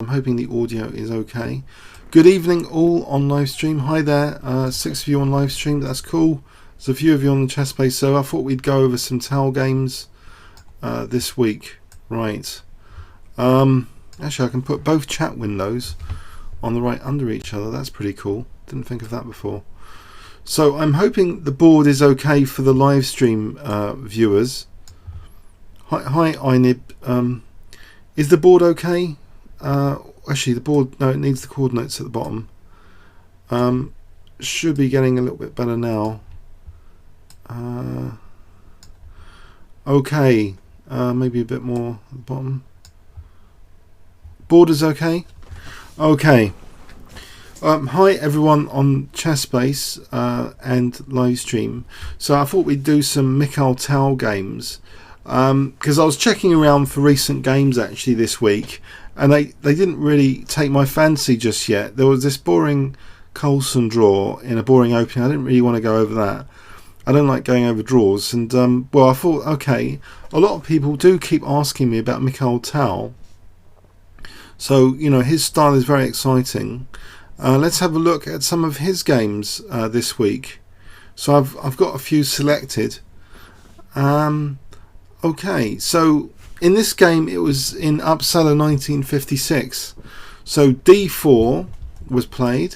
hoping the audio is okay. Good evening all on live stream. Hi there, 6 of you on live stream, that's cool. There's a few of you on the chess base, so I thought we'd go over some Tal games this week. Right. Actually, I can put both chat windows on the right under each other. That's pretty cool. Didn't think of that before. So I'm hoping the board is okay for the live stream viewers. Hi MAINB. Is the board okay? Actually, the board, no, it needs the coordinates at the bottom. Should be getting a little bit better now. Okay, maybe a bit more at the bottom. Board is okay? Okay. Hi everyone on Chessbase and live stream. So I thought we'd do some Mikhail Tal games because I was checking around for recent games actually this week, and they didn't really take my fancy just yet. There was this boring Coulson draw in a boring opening. I didn't really want to go over that. I don't like going over draws, and well, I thought, okay, a lot of people do keep asking me about Mikhail Tal, so you know his style is very exciting. Let's have a look at some of his games this week. So I've got a few selected. Okay, so in this game it was in Uppsala 1956. So d4 was played,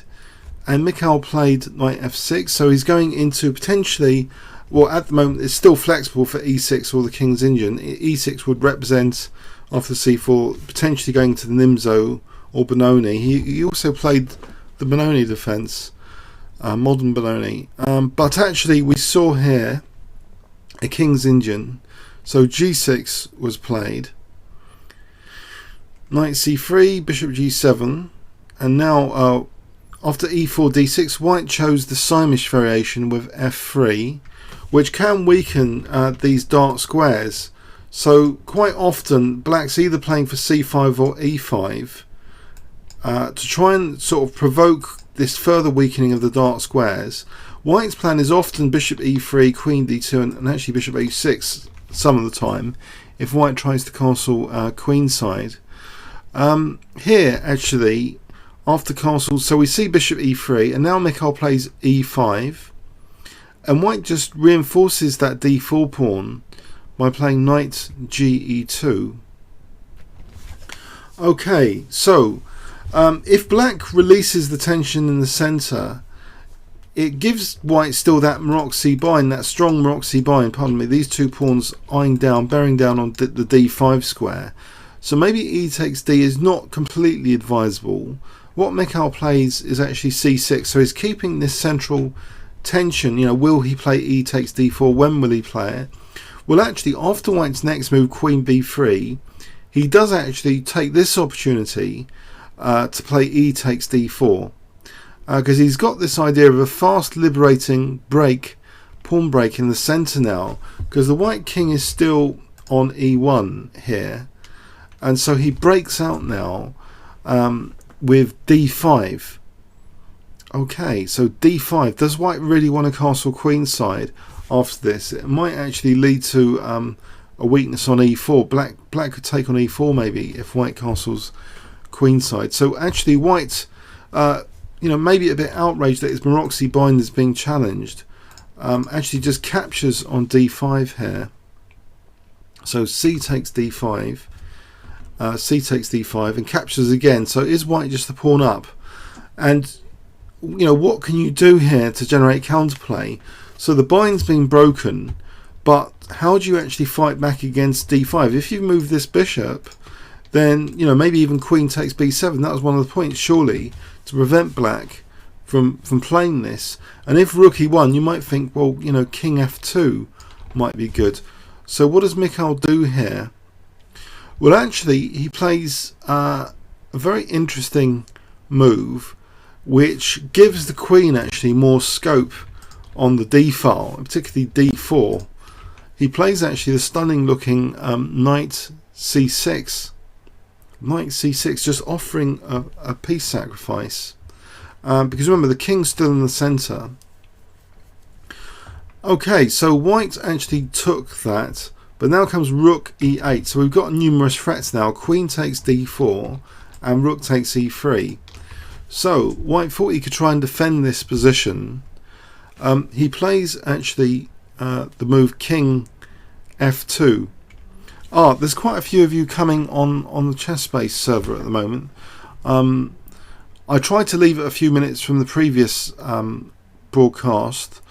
and Mikhail played knight f6. So he's going into potentially, well at the moment it's still flexible for e6 or the King's Indian. e6 would represent after c4 potentially going to the Nimzo or Benoni. He also played the Benoni defense, modern Benoni, but actually we saw here a King's Indian. So g6 was played, knight c3, bishop g7, and now after e4 d6, white chose the Simish variation with f3, which can weaken these dark squares. So quite often black's either playing for c5 or e5 to try and sort of provoke this further weakening of the dark squares. White's plan is often bishop e3, queen d2, and actually bishop h6 some of the time if white tries to castle queenside. Here actually after castle, so we see bishop e3, and now Mikhail plays e5, and white just reinforces that d4 pawn by playing knight ge2. Okay, so if black releases the tension in the centre, it gives white still that Maroczy bind, that strong Maroczy bind, pardon me, these two pawns eyeing down, bearing down on the d5 square. So maybe e takes d is not completely advisable. What Mikhail plays is actually c6, so he's keeping this central tension. You know, will he play e takes d4? When will he play it? Well, actually, after white's next move, queen b3, he does actually take this opportunity to play e takes d4, because he's got this idea of a fast liberating break, pawn break in the centre now, because the white king is still on e1 here, and so he breaks out now with d5. Okay, so d5. Does white really want to castle queenside after this? It might actually lead to a weakness on e4. Black could take on e4 maybe if white castles queenside. So actually white, you know, maybe a bit outraged that his Maroczy bind is being challenged, actually just captures on d5 here. So c takes d5, c takes d5, and captures again. So is white just the pawn up? And you know, what can you do here to generate counterplay? So the bind's been broken, but how do you actually fight back against d5? If you move this bishop, then you know, maybe even queen takes b7. That was one of the points, surely, to prevent black from playing this. And if rook e1, you might think, well, you know, king f2 might be good. So what does Mikhail do here? Well, actually he plays a very interesting move which gives the queen actually more scope on the d file, particularly d4. He plays actually the stunning looking knight c6. Knight c6, just offering a piece sacrifice, because remember the king's still in the centre. Okay, so white actually took that, but now comes rook e8. So we've got numerous threats now. Queen takes d4, and rook takes e3. So white thought he could try and defend this position. He plays actually the move king f2. There's quite a few of you coming on the chess space server at the moment. I tried to leave it a few minutes from the previous broadcast.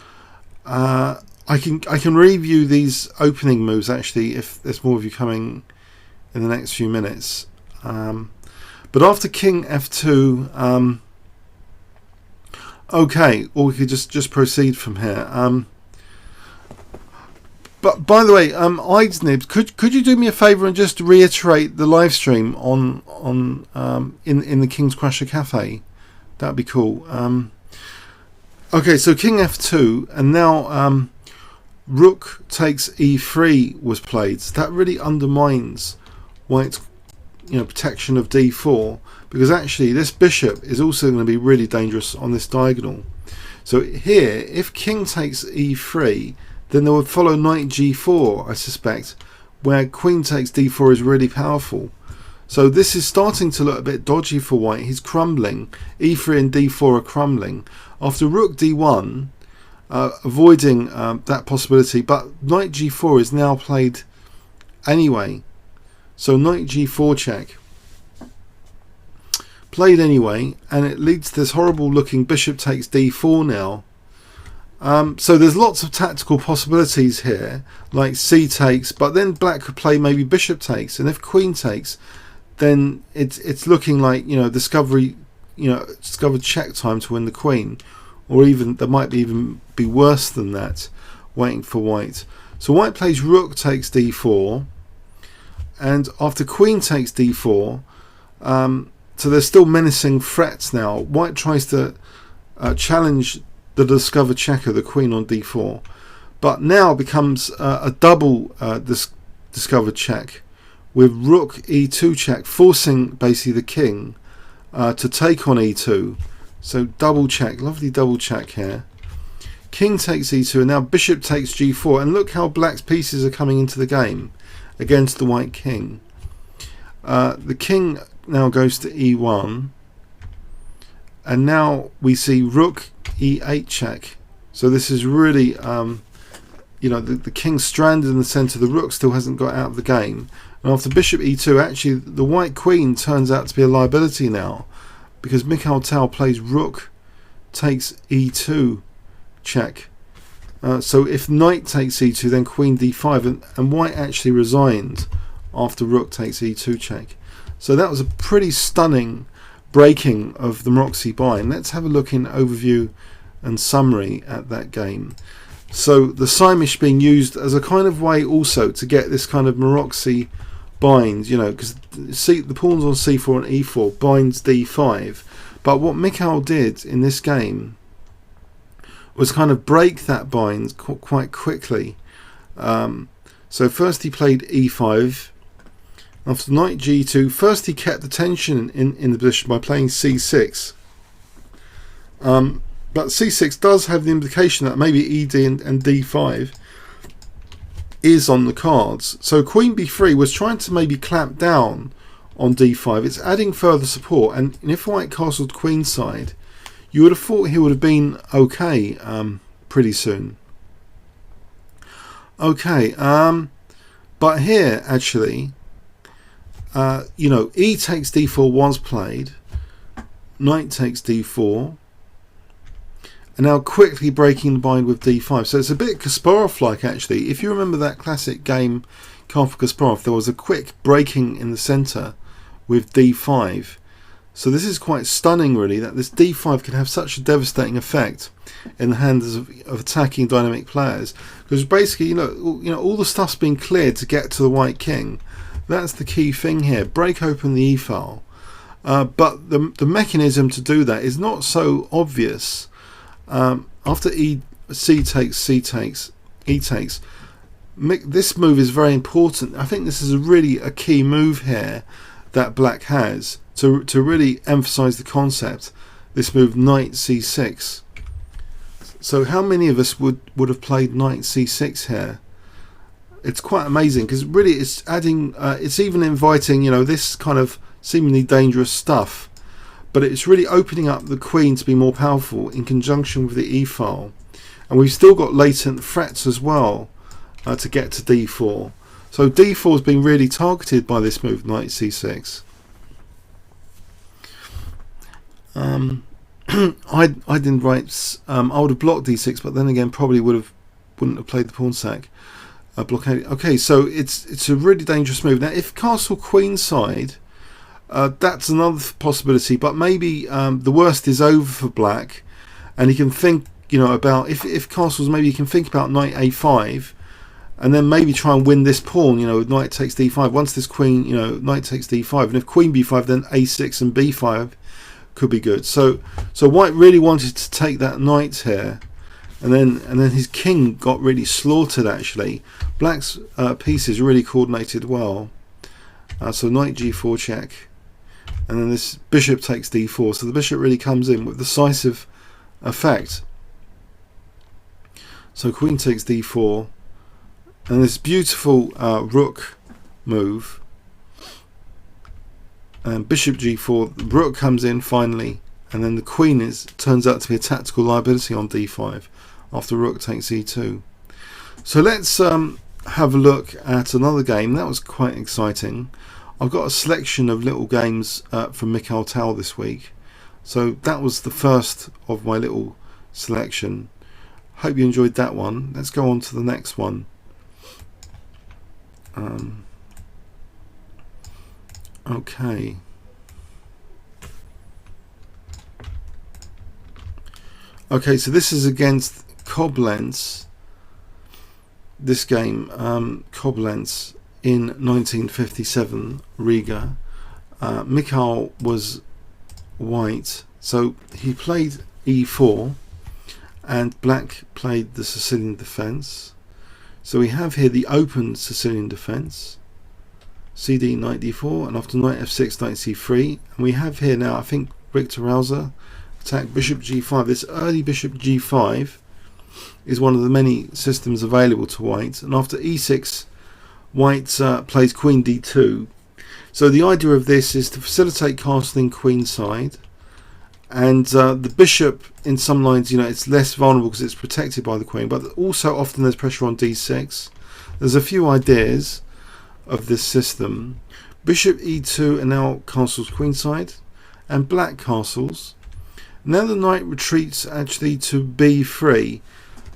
I can review these opening moves actually if there's more of you coming in the next few minutes. But after king f2, okay, or we could just proceed from here. But by the way, Eidsnibs, could you do me a favour and just reiterate the live stream on in the Kingscrusher Cafe? That'd be cool. Okay, so king f2, and now rook takes e3 was played. So that really undermines white's protection of d4, because actually this bishop is also going to be really dangerous on this diagonal. So here, if king takes e3, then there would follow knight g4, I suspect, where queen takes d4 is really powerful. So this is starting to look a bit dodgy for white. He's crumbling. e3 and d4 are crumbling. After rook d1, avoiding that possibility, but knight g4 is now played anyway. So knight g4 check. Played anyway, and it leads to this horrible looking bishop takes d4 now. So there's lots of tactical possibilities here, like c takes, but then black could play maybe bishop takes, and if queen takes, then it's looking like discovered check time to win the queen, or even there might even be worse than that waiting for white. So white plays rook takes d4, and after queen takes d4, so there's still menacing threats now. White tries to challenge the discovered checker, the queen on d4, but now becomes a double discovered check with rook e2 check, forcing basically the king to take on e2. So double check, lovely double check here. King takes e2, and now bishop takes g4, and look how black's pieces are coming into the game against the white king. The king now goes to e1, and now we see rook e8 check. So this is really the king's stranded in the center, the rook still hasn't got out of the game, and after bishop e2, actually the white queen turns out to be a liability now, because Mikhail Tal plays rook takes e2 check. So if knight takes e2, then queen d5, and white actually resigned after rook takes e2 check. So that was a pretty stunning breaking of the Maroczy bind. Let's have a look in overview and summary at that game. So the Simish being used as a kind of way also to get this kind of Maroczy bind, because the pawns on c4 and e4 binds d5, but what Mikhail did in this game was kind of break that bind quite quickly. So first he played e5. After knight g2, first he kept the tension in the position by playing c6. But c6 does have the implication that maybe ed and d5 is on the cards. So queen b3 was trying to maybe clamp down on d5. It's adding further support, and if white castled queenside, you would have thought he would have been okay pretty soon. Okay, but here actually, e takes d4 was played, knight takes d4, and now quickly breaking the bind with d5. So it's a bit Kasparov-like actually. If you remember that classic game Kasparov, there was a quick breaking in the centre with d5. So this is quite stunning really, that this d5 can have such a devastating effect in the hands of attacking dynamic players, because basically all the stuff's been cleared to get to the white king. That's the key thing here. Break open the e-file, but the mechanism to do that is not so obvious. After c takes, e takes, this move is very important. I think this is really a key move here that black has to really emphasize the concept. This move knight c6. So how many of us would have played knight c6 here? It's quite amazing, because really it's adding, it's even inviting this kind of seemingly dangerous stuff, but it's really opening up the queen to be more powerful in conjunction with the e-file. And we've still got latent threats as well to get to d4. So d4 has been really targeted by this move, knight c6. I didn't write. I would have blocked d6, but then again probably wouldn't have played the pawn sack blockade. Okay, so it's a really dangerous move. Now, if castle queenside, that's another possibility. But maybe the worst is over for black, and he can think, about if castles. Maybe he can think about knight a5, and then maybe try and win this pawn. Knight takes d5. Once this queen, knight takes d5, and if queen b5, then a6 and b5 could be good. So white really wanted to take that knight here, and then his king got really slaughtered. Actually, black's pieces really coordinated well. So knight g4 check, and then this bishop takes d4. So the bishop really comes in with decisive effect. So queen takes d4, and this beautiful rook move. And bishop g4, the rook comes in finally, and then the queen turns out to be a tactical liability on d5 after rook takes e2. So let's have a look at another game. That was quite exciting. I've got a selection of little games from Mikhail Tal this week. So that was the first of my little selection. Hope you enjoyed that one. Let's go on to the next one. Okay. Okay, so this is against Koblents. This game, Koblents in 1957, Riga. Mikhail was white, so he played e4, and black played the Sicilian defense. So we have here the open Sicilian defense. CD knight d4, and after knight f6, knight c3, and we have here now, I think, Richter Rauser attack bishop g5. This early bishop g5 is one of the many systems available to white, and after e6, white plays queen d2. So the idea of this is to facilitate castling queenside, and the bishop in some lines, it's less vulnerable because it's protected by the queen, but also often there's pressure on d6. There's a few ideas of this system. Bishop e2 and now castles queenside, and black castles. Now the knight retreats actually to b3,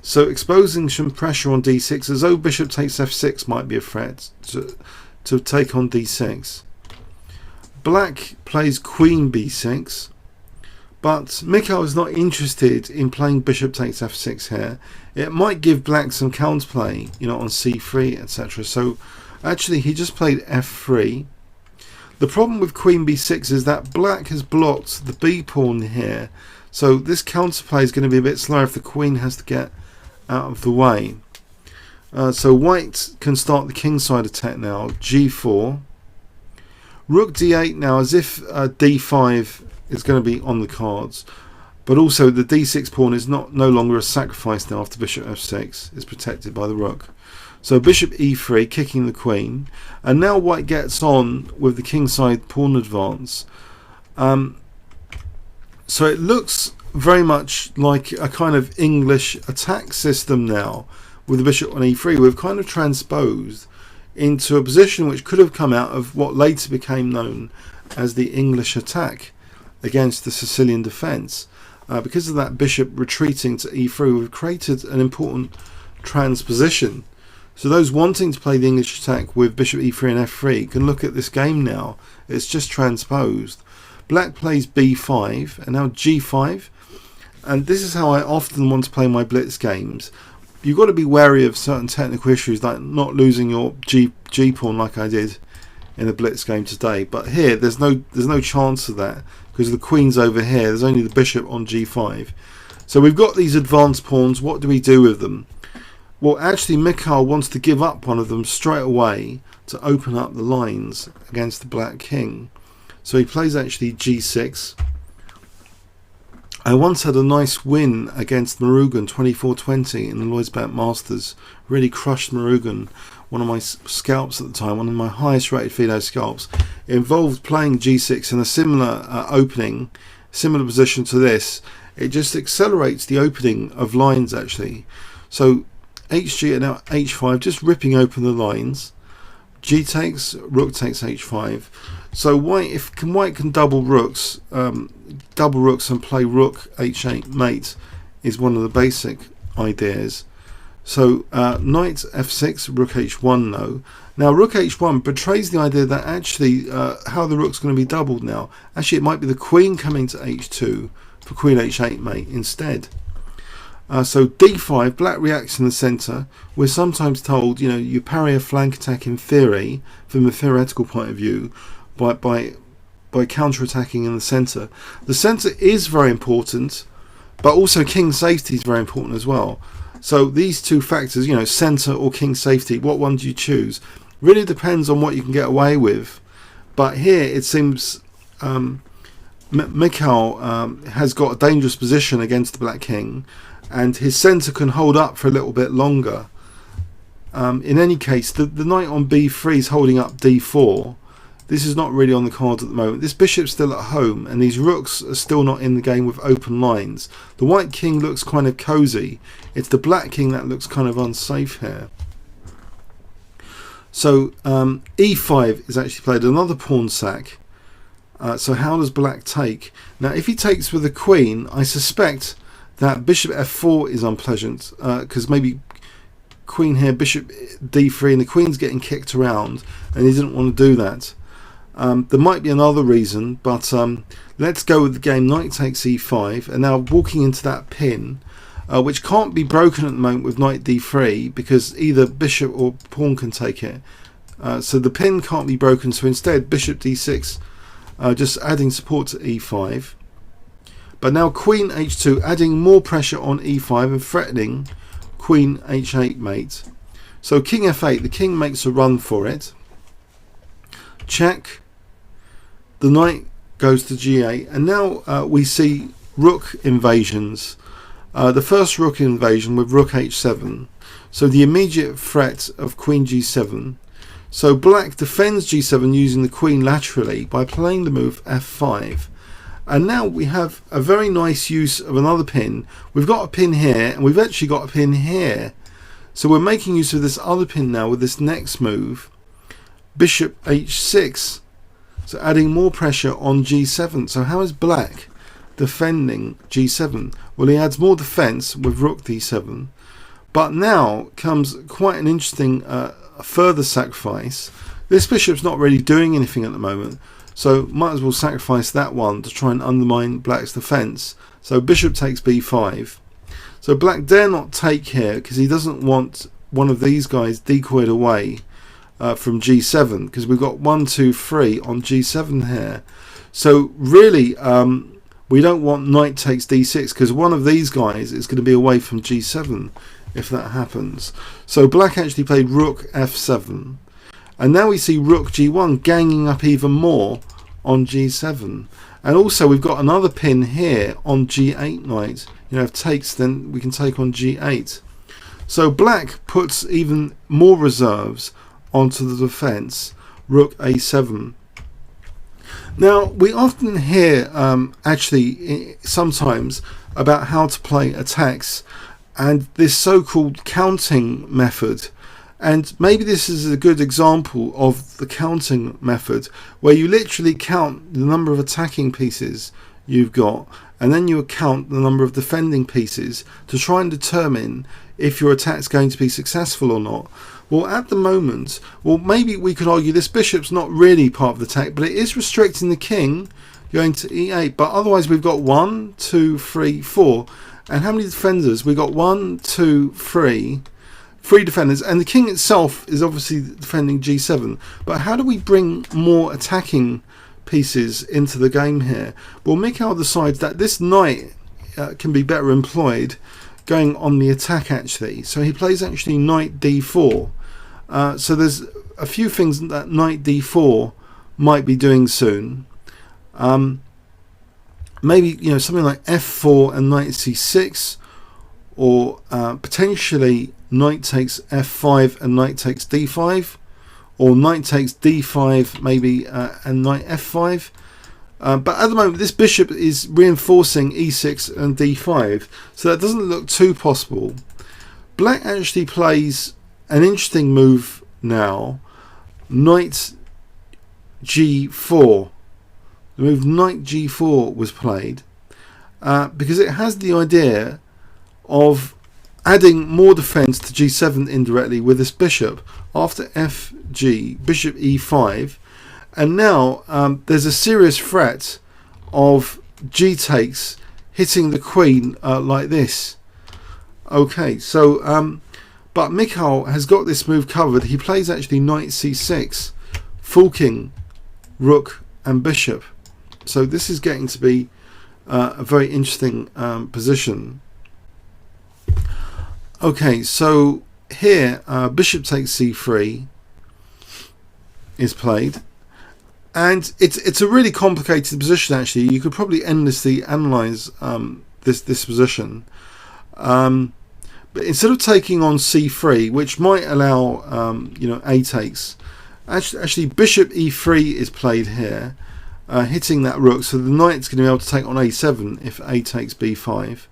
so exposing some pressure on d6, as though bishop takes f6 might be a threat to take on d6. Black plays queen b6, but Mikhail is not interested in playing bishop takes f6 here. It might give black some counterplay, on c3, etc. So actually he just played f3. The problem with queen b6 is that black has blocked the b pawn here, so this counterplay is going to be a bit slower if the queen has to get out of the way. So white can start the kingside attack now. G4, rook d8 now, as if d5 is going to be on the cards, but also the d6 pawn is no longer a sacrifice now after bishop f6. It's protected by the rook. So bishop e3, kicking the queen, and now white gets on with the kingside pawn advance. So it looks very much like a kind of English attack system now, with the bishop on e3. We've kind of transposed into a position which could have come out of what later became known as the English attack against the Sicilian defence. Because of that bishop retreating to e3, we've created an important transposition. So those wanting to play the English attack with bishop e3 and f3 can look at this game now. It's just transposed. Black plays b5 and now g5, and this is how I often want to play my blitz games. You've got to be wary of certain technical issues, like not losing your g pawn like I did in a blitz game today. But here there's no chance of that because the queen's over here. There's only the bishop on g5. So we've got these advanced pawns. What do we do with them? Well, actually Mikhail wants to give up one of them straight away to open up the lines against the black king. So he plays actually g6. I once had a nice win against Maroczy 24-20 in the Lloyds Bank Masters. Really crushed Maroczy one of my scalps at the time, one of my highest rated Fido scalps. It involved playing g6 in a similar opening, similar position to this. It just accelerates the opening of lines actually. So hg and now h5, just ripping open the lines. G takes, rook takes h5. So white can double rooks and play rook h8 mate is one of the basic ideas. So knight f6, rook h1 no. Now rook h1 betrays the idea that actually how the rook's going to be doubled now. Actually it might be the queen coming to h2 for queen h8 mate instead. So d5, black reacts in the centre. We're sometimes told, you know, you parry a flank attack in theory, from a theoretical point of view, by counter-attacking in the centre. The centre is very important, but also king safety is very important as well. So these two factors, you know, centre or king safety, what one do you choose? Really depends on what you can get away with. But here it seems Mikhail has got a dangerous position against the black king, and his centre can hold up for a little bit longer. In any case, the knight on b3 is holding up d4. This is not really on the cards at the moment. This bishop's still at home, and these rooks are still not in the game with open lines. The white king looks kind of cosy. It's the black king that looks kind of unsafe here. So e5 is actually played, another pawn sack. So how does black take? Now if he takes with the queen, I suspect that bishop f4 is unpleasant, because maybe queen here, bishop d3, and the queen's getting kicked around, and he didn't want to do that. There might be another reason, but let's go with the game. Knight takes e5, and now walking into that pin, which can't be broken at the moment with knight d3, because either bishop or pawn can take it. So the pin can't be broken, so instead bishop d6, just adding support to e5. But now queen h2, adding more pressure on e5 and threatening queen h8 mate. So king f8, the king makes a run for it. Check. The knight goes to g8, and now we see rook invasions. The first rook invasion with rook h7. So the immediate threat of queen g7. So black defends g7 using the queen laterally by playing the move f5. And now we have a very nice use of another pin. We've got a pin here, and we've actually got a pin here. So we're making use of this other pin now with this next move. Bishop h6. So adding more pressure on g7. So how is black defending g7? Well, he adds more defense with rook d7. But now comes quite an interesting further sacrifice. This bishop's not really doing anything at the moment, so might as well sacrifice that one to try and undermine black's defense. So bishop takes b5. So black dare not take here because he doesn't want one of these guys decoyed away from g7, because we've got 1, 2, 3 on g7 here. So really we don't want knight takes d6, because one of these guys is going to be away from g7 if that happens. So black actually played rook f7, and now we see rook g1 ganging up even more on g7. And also we've got another pin here on g8 knight. You know, if takes, then we can take on g8. So black puts even more reserves onto the defense, rook a7. Now we often hear actually sometimes about how to play attacks and this so-called counting method, and maybe this is a good example of the counting method, where you literally count the number of attacking pieces you've got, and then you count the number of defending pieces to try and determine if your attack's going to be successful or not. Well, at the moment, well, maybe we could argue this bishop's not really part of the attack, but it is restricting the king going to e8. But otherwise we've got 1, 2, 3, 4. And how many defenders? We've got 1, 2, 3. 3 defenders. And the king itself is obviously defending g7. But how do we bring more attacking pieces into the game here? Well, Mikhail decides that this knight can be better employed going on the attack actually. So he plays actually knight d4. So there's a few things that knight d4 might be doing soon. Maybe, you know, something like f4 and knight c6, or potentially knight takes f5 and knight takes d5, or knight takes d5 maybe and knight f5. But at the moment this bishop is reinforcing e6 and d5, so that doesn't look too possible. Black actually plays an interesting move now, knight g4. The move knight g4 was played because it has the idea of adding more defense to g7 indirectly with this bishop after fg, bishop e5, and now there's a serious threat of g takes hitting the queen like this. Okay, so but Mikhail has got this move covered. He plays actually knight c6, forking rook and bishop. So this is getting to be a very interesting position. Okay, so here bishop takes c3 is played, and it's a really complicated position actually. You could probably endlessly analyze this position, but instead of taking on c3, which might allow a takes, actually bishop e3 is played here, hitting that rook, so the knight's going to be able to take on a7 if a takes b5.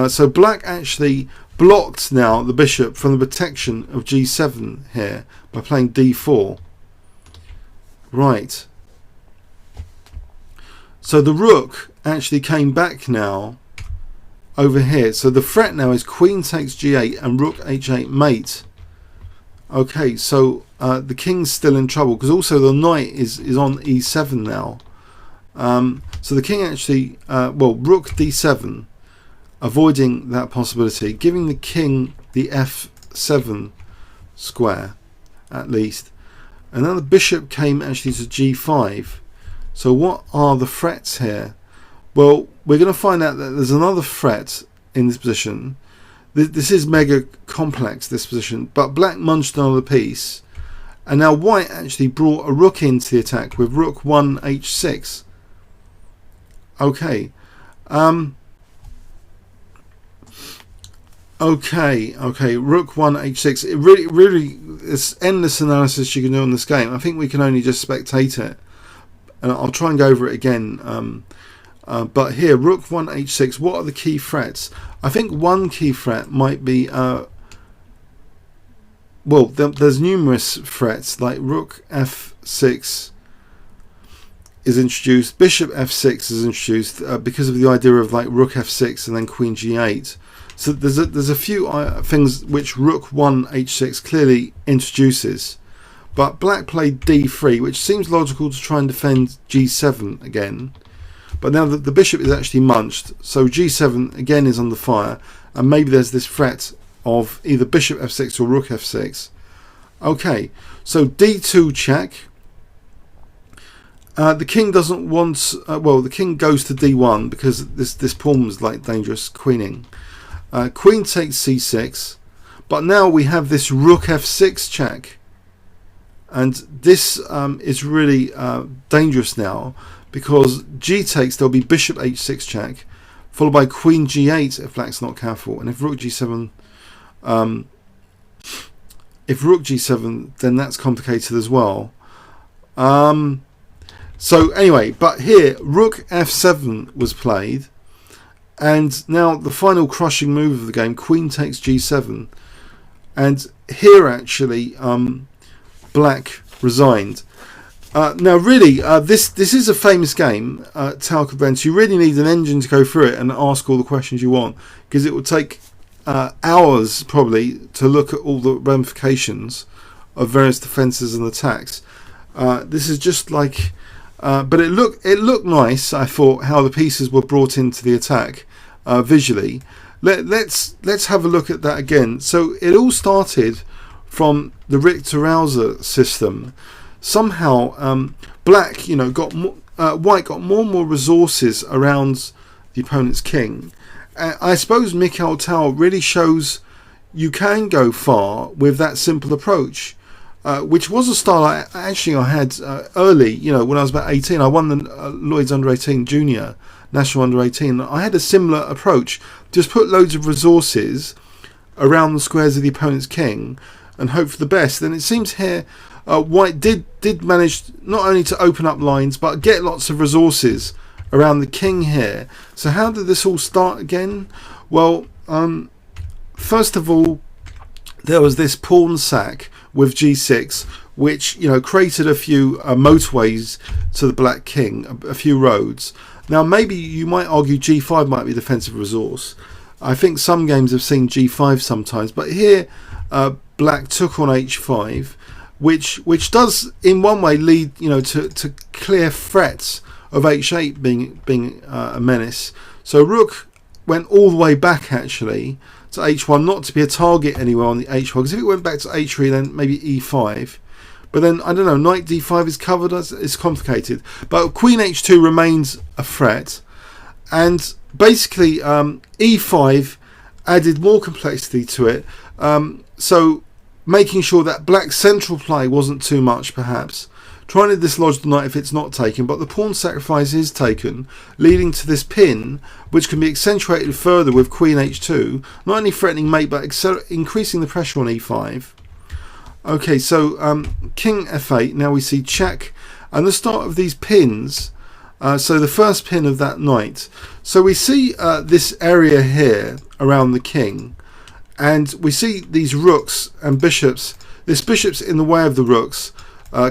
So black actually blocked now the bishop from the protection of g7 here by playing d4. Right. So the rook actually came back now over here. So the threat now is queen takes g8 and rook h8 mate. Okay, so the king's still in trouble because also the knight is on e7 now. So the king actually, rook d7, avoiding that possibility, giving the king the f7 square at least. And then the bishop came actually to g5. So what are the threats here? Well, we're going to find out that there's another threat in this position. This is mega complex, this position, but black munched another piece, and now white actually brought a rook into the attack with rook 1 h6. Okay. Okay, rook 1 h6. It really, it's endless analysis you can do on this game. I think we can only just spectate it, and I'll try and go over it again. But here, rook 1 h6. What are the key threats? I think one key threat might be there's numerous threats, like rook f6 is introduced, bishop f6 is introduced because of the idea of like rook f6 and then queen g8. So there's a few things which rook 1 h6 clearly introduces, but black played d3, which seems logical to try and defend g7 again. But now the bishop is actually munched, so g7 again is under fire, and maybe there's this threat of either bishop f6 or rook f6. Okay, so d2 check. The king doesn't want. The king goes to d1 because this pawn was like dangerous queening. Queen takes c6, but now we have this rook f6 check, and this is really dangerous now, because g takes, there'll be bishop h6 check, followed by queen g8 if black's not careful, and if rook g7, then that's complicated as well. So anyway, but here rook f7 was played, and now the final crushing move of the game, queen takes g7, and here actually black resigned. Now really, this is a famous game, Tal Koblents. You really need an engine to go through it and ask all the questions you want, because it will take hours probably to look at all the ramifications of various defences and attacks. This is just like, but it looked nice. I thought how the pieces were brought into the attack visually. Let's have a look at that again. So it all started from the Richter-Rauser system. Somehow black, white got more and more resources around the opponent's king. I suppose Mikhail Tal really shows you can go far with that simple approach, which was a style I had early. When I was about 18, I won the Lloyd's Under 18 Junior National Under 18. I had a similar approach. Just put loads of resources around the squares of the opponent's king and hope for the best. And it seems here white did manage not only to open up lines but get lots of resources around the king here. So how did this all start again? Well, first of all, there was this pawn sack with g6, which created a few motorways to the black king, a few roads. Now maybe you might argue g5 might be a defensive resource. I think some games have seen g5 sometimes, but here black took on h5, which does in one way lead to clear threats of h8 being a menace. So rook went all the way back actually to h1, not to be a target anywhere on the h1, because if it went back to h3 then maybe e5, but then I don't know, knight d5 is covered. It's complicated, but queen h2 remains a threat, and basically e5 added more complexity to it, so making sure that black's central play wasn't too much, perhaps trying to dislodge the knight if it's not taken, but the pawn sacrifice is taken, leading to this pin, which can be accentuated further with queen h2, not only threatening mate but increasing the pressure on e5. Okay, so king f8, now we see check, and the start of these pins, so the first pin of that knight. So we see this area here around the king, and we see these rooks and bishops, this bishop's in the way of the rooks,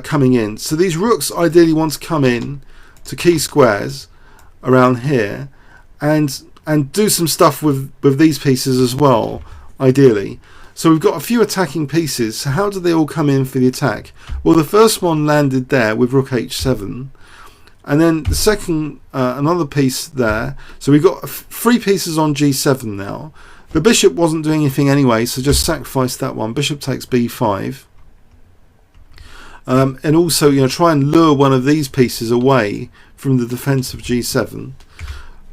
coming in. So these rooks ideally want to come in to key squares around here and do some stuff with these pieces as well, ideally. So we've got a few attacking pieces. So how do they all come in for the attack? Well, the first one landed there with rook h7, and then the second another piece there. So we've got 3 pieces on g7 now. The bishop wasn't doing anything anyway, so just sacrifice that one. Bishop takes b5. And also, try and lure one of these pieces away from the defense of g7.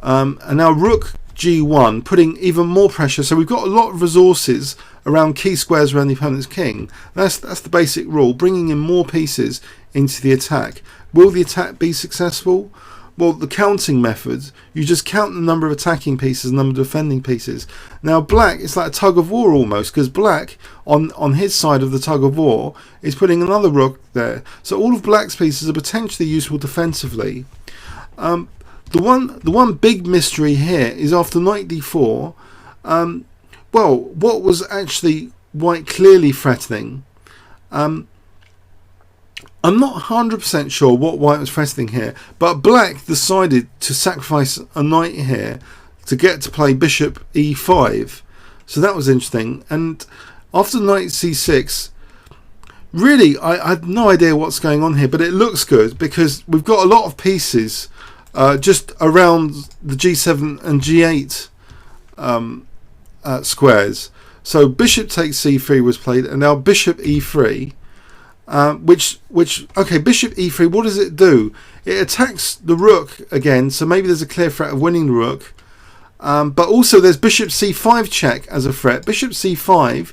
And now rook g1, putting even more pressure. So we've got a lot of resources around key squares around the opponent's king. That's the basic rule, bringing in more pieces into the attack. Will the attack be successful? Well, the counting method, you just count the number of attacking pieces, the number of defending pieces. Now black, it's like a tug of war almost, because black on his side of the tug of war is putting another rook there. So all of black's pieces are potentially useful defensively. The one big mystery here is after knight d4, well, what was actually white clearly threatening? I'm not 100% sure what white was threatening here, but black decided to sacrifice a knight here to get to play bishop e5. So that was interesting. And after knight c6, really, I had no idea what's going on here, but it looks good because we've got a lot of pieces just around the g7 and g8 squares. So bishop takes c3 was played, and now bishop e3. Okay, bishop e3, what does it do? It attacks the rook again, so maybe there's a clear threat of winning the rook. But also there's bishop c5 check as a threat. Bishop c5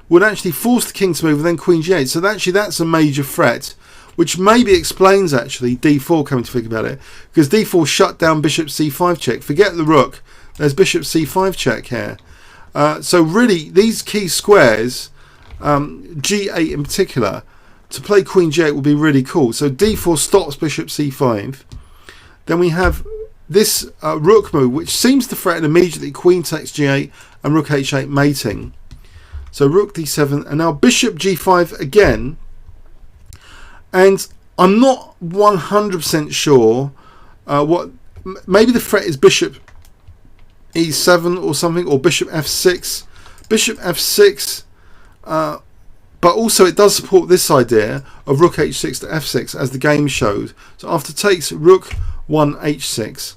would actually force the king to move, and then queen g8. So actually that's a major threat, which maybe explains actually d4 coming to think about it, because d4 shut down bishop c5 check. Forget the rook, there's bishop c5 check here. So really these key squares, g8 in particular, to play queen g8 will be really cool. So d4 stops bishop c5. Then we have this rook move, which seems to threaten immediately queen takes g8 and rook h8 mating. So rook d7, and now bishop g5 again. And I'm not 100% sure what. Maybe the threat is bishop e7 or something, or bishop f6. Bishop f6. But also it does support this idea of rook h6 to f6 as the game showed. So after takes, rook 1 h6.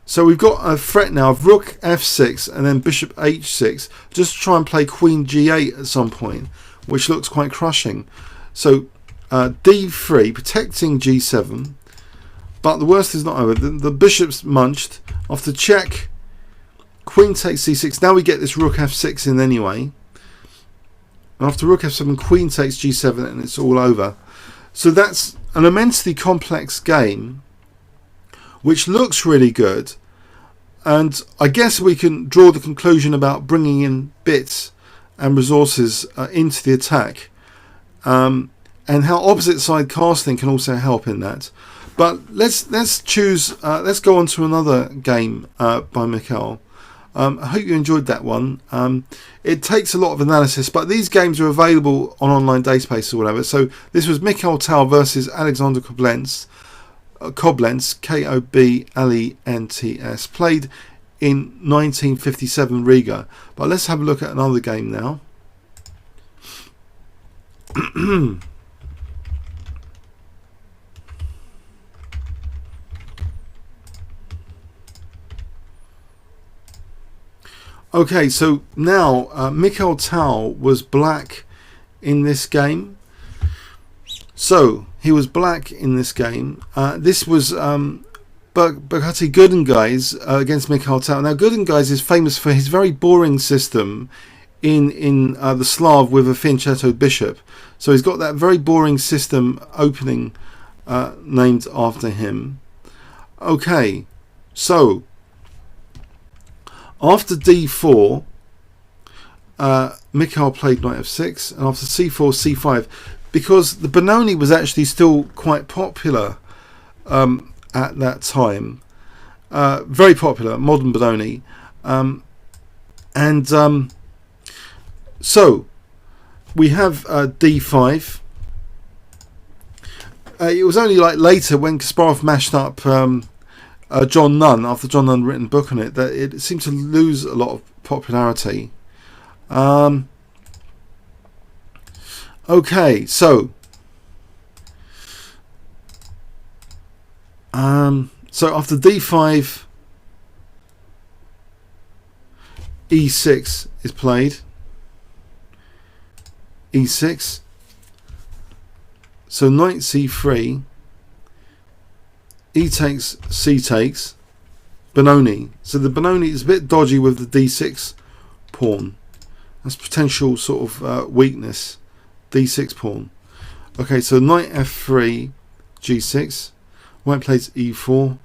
So we've got a threat now of rook f6 and then bishop h6, just to try and play queen g8 at some point, which looks quite crushing. So d3 protecting g7, but the worst is not over. The bishop's munched. After check, queen takes c6. Now we get this rook f6 in anyway. After rook f7, queen takes g7, and it's all over. So that's an immensely complex game, which looks really good. And I guess we can draw the conclusion about bringing in bits and resources into the attack, and how opposite side casting can also help in that. But let's choose. Let's go on to another game by Mikhail. I hope you enjoyed that one. It takes a lot of analysis, but these games are available on online databases or whatever. So this was Mikhail Tal versus Alexander Koblents, Koblents, played in 1957 Riga. But let's have a look at another game now. Okay, so now Mikhail Tal was black in this game. So he was black in this game. This was Bogati Goodenguys against Mikhail Tal. Now Goodenguys is famous for his very boring system in the Slav with a fianchettoed bishop. So he's got that very boring system opening named after him. Okay, so after d4, Mikhail played knight f6, and after c4, c5, because the Benoni was actually still quite popular at that time, very popular, modern Benoni, so we have d5. It was only like later when Kasparov mashed up John Nunn, after John Nunn written a book on it, that it seemed to lose a lot of popularity. Okay, so after d5, e6 is played. e6. So knight c3. E takes, C takes, Benoni. So the Benoni is a bit dodgy with the D6 pawn. That's potential sort of weakness. D6 pawn. Okay, so knight F3, G6. White plays E4.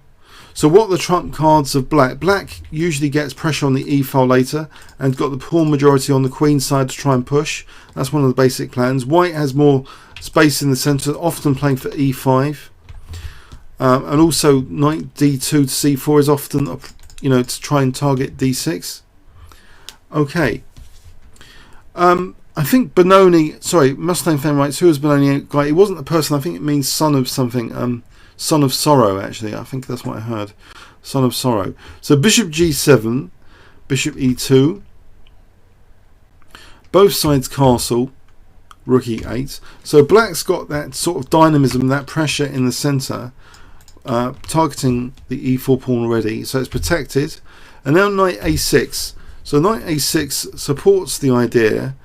So what are the trump cards of black? Black usually gets pressure on the E file later and got the pawn majority on the queen side to try and push. That's one of the basic plans. White has more space in the centre, often playing for E5. And also knight d2 to c4 is often, to try and target d6. Okay. I think Benoni, sorry, Mustang fan writes, who was Benoni guy? It wasn't a person, I think it means son of something, son of sorrow, actually. I think that's what I heard. Son of sorrow. So bishop g7, bishop e2, both sides castle, rook e8. So black's got that sort of dynamism, that pressure in the centre, targeting the e4 pawn already, so it's protected. And now knight a6. So knight a6 supports the idea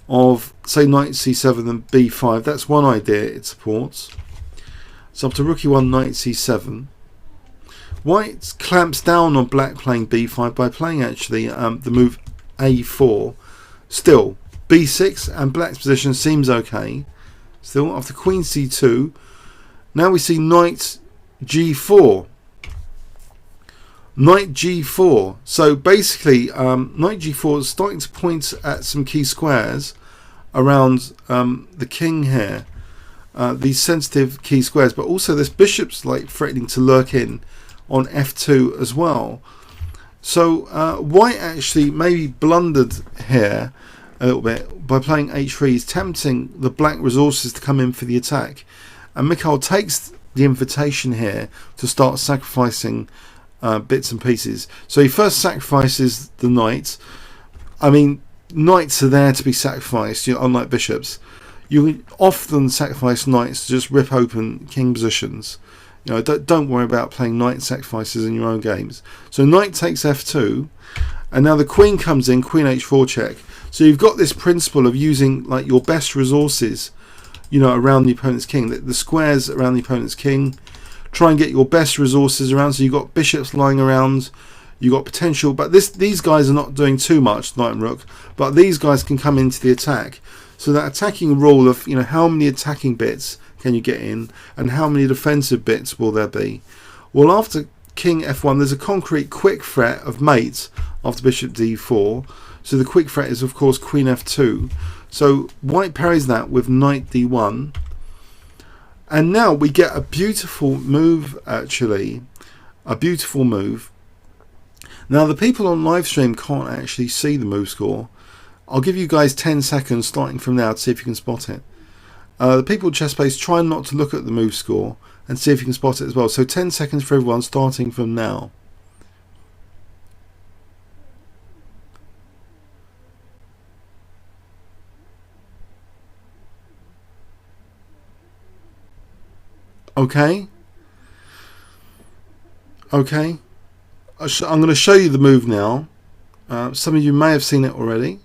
of, say, knight c7 and b5. That's one idea it supports. So after rook e1, knight c7, white clamps down on black playing b5 by playing actually the move a4. Still b6, and black's position seems okay. Still after queen c2, now we see knight g4. Knight g4. So basically knight g4 is starting to point at some key squares around the king here, these sensitive key squares, but also this bishop's like threatening to lurk in on f2 as well. So white actually maybe blundered here a little bit by playing h3. He's tempting the black resources to come in for the attack, and Mikhail takes the invitation here to start sacrificing bits and pieces. So he first sacrifices the knight. I mean, knights are there to be sacrificed, unlike bishops. You often sacrifice knights to just rip open king positions. Don't worry about playing knight sacrifices in your own games. So knight takes f2, and now the queen comes in, queen h4 check. So you've got this principle of using like your best resources, around the opponent's king, the squares around the opponent's king. Try and get your best resources around. So you've got bishops lying around, you've got potential, but these guys are not doing too much, knight and rook, but these guys can come into the attack. So that attacking rule of how many attacking bits can you get in and how many defensive bits will there be. Well, after king f1 there's a concrete quick threat of mate after bishop d4. So the quick threat is of course queen f2. So white parries that with knight d1. And now we get a beautiful move, actually. A beautiful move. Now the people on live stream can't actually see the move score. I'll give you guys 10 seconds starting from now to see if you can spot it. The people at ChessBase, try not to look at the move score and see if you can spot it as well. So 10 seconds for everyone starting from now. Okay. Okay. I'm going to show you the move now. Some of you may have seen it already.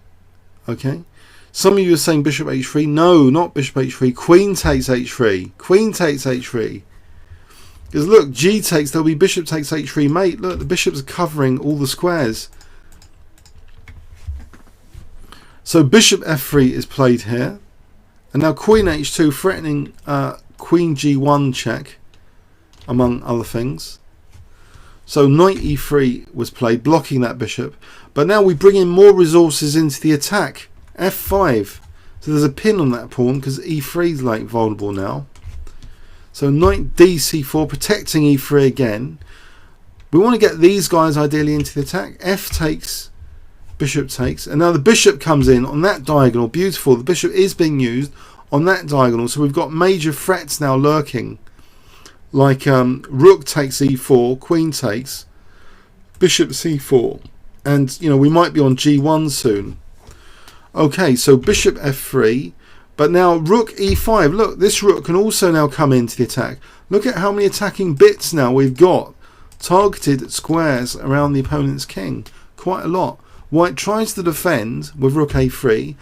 Okay. Some of you are saying bishop h3. No, not bishop h3. Queen takes h3. Queen takes h3. Because look, g takes, there'll be bishop takes h3 mate. Look, the bishops are covering all the squares. So bishop f3 is played here. And now queen h2 threatening queen g1 check, among other things. So knight e3 was played, blocking that bishop. But now we bring in more resources into the attack. f5. So there's a pin on that pawn because e3 is like vulnerable now. So knight d c4, protecting e3 again. We want to get these guys ideally into the attack. F takes, bishop takes. And now the bishop comes in on that diagonal. Beautiful. The bishop is being used on that diagonal. So we've got major threats now lurking. Like rook takes e4, queen takes, bishop c4. And, you know, we might be on g1 soon. Okay, so bishop f3. But now rook e5. Look, this rook can also now come into the attack. Look at how many attacking bits now we've got. Targeted squares around the opponent's king. Quite a lot. White tries to defend with rook a3.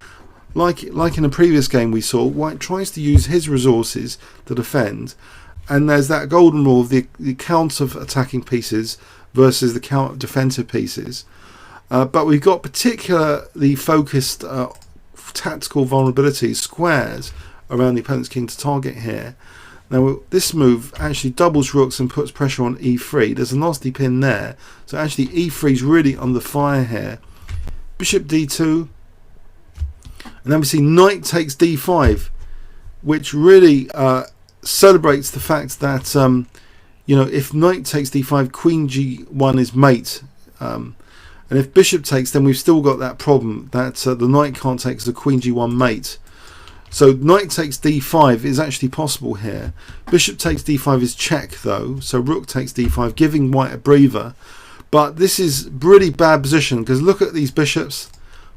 Like in a previous game we saw, white tries to use his resources to defend. And there's that golden rule of the count of attacking pieces versus the count of defensive pieces. But we've got particularly focused tactical vulnerabilities, squares, around the opponent's king to target here. Now this move actually doubles rooks and puts pressure on e3. There's a nasty pin there. So actually e3 is really under fire here. Bishop d2. And then we see knight takes d5, which really celebrates the fact that you know, if knight takes d5, queen g1 is mate. And if bishop takes, then we've still got that problem that the knight can't take as a queen g1 mate. So knight takes d5 is actually possible here. Bishop takes d5 is check though. So rook takes d5, giving white a breather. But this is really bad position because look at these bishops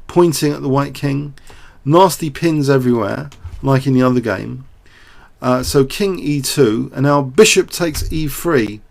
pointing at the white king. Nasty pins everywhere, like in the other game. So king e2, and now bishop takes e3.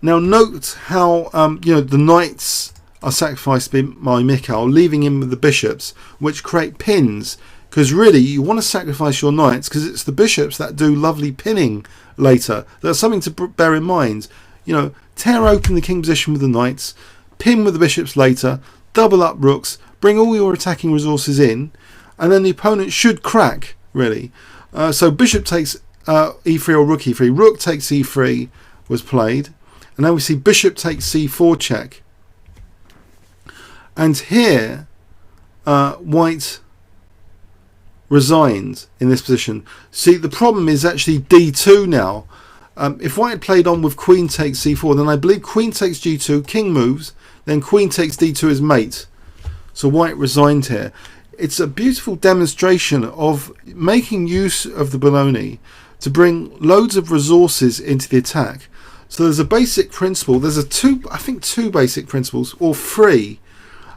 Now note how you know, the knights are sacrificed by Mikhail, leaving him with the bishops, which create pins. Because really, you want to sacrifice your knights because it's the bishops that do lovely pinning later. That's something to bear in mind. You know, tear open the king position with the knights, pin with the bishops later, double up rooks, bring all your attacking resources in, and then the opponent should crack, really. So bishop takes e3 or rook e3. Rook takes e3 was played. And now we see bishop takes c4 check. And here, white resigns in this position. See, the problem is actually d2 now. If white had played on with queen takes c4, then I believe queen takes g2, king moves, then queen takes d2 as mate. So white resigned here. It's a beautiful demonstration of making use of the Benoni to bring loads of resources into the attack. So there's a basic principle. There's I think two basic principles, or three,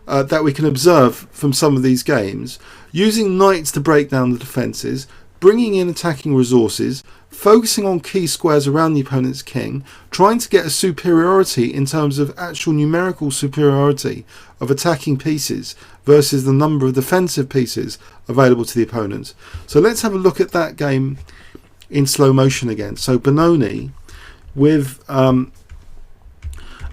that we can observe from some of these games. Using knights to break down the defences, bringing in attacking resources, focusing on key squares around the opponent's king, trying to get a superiority in terms of actual numerical superiority of attacking pieces versus the number of defensive pieces available to the opponent. So let's have a look at that game in slow motion again. So Benoni with and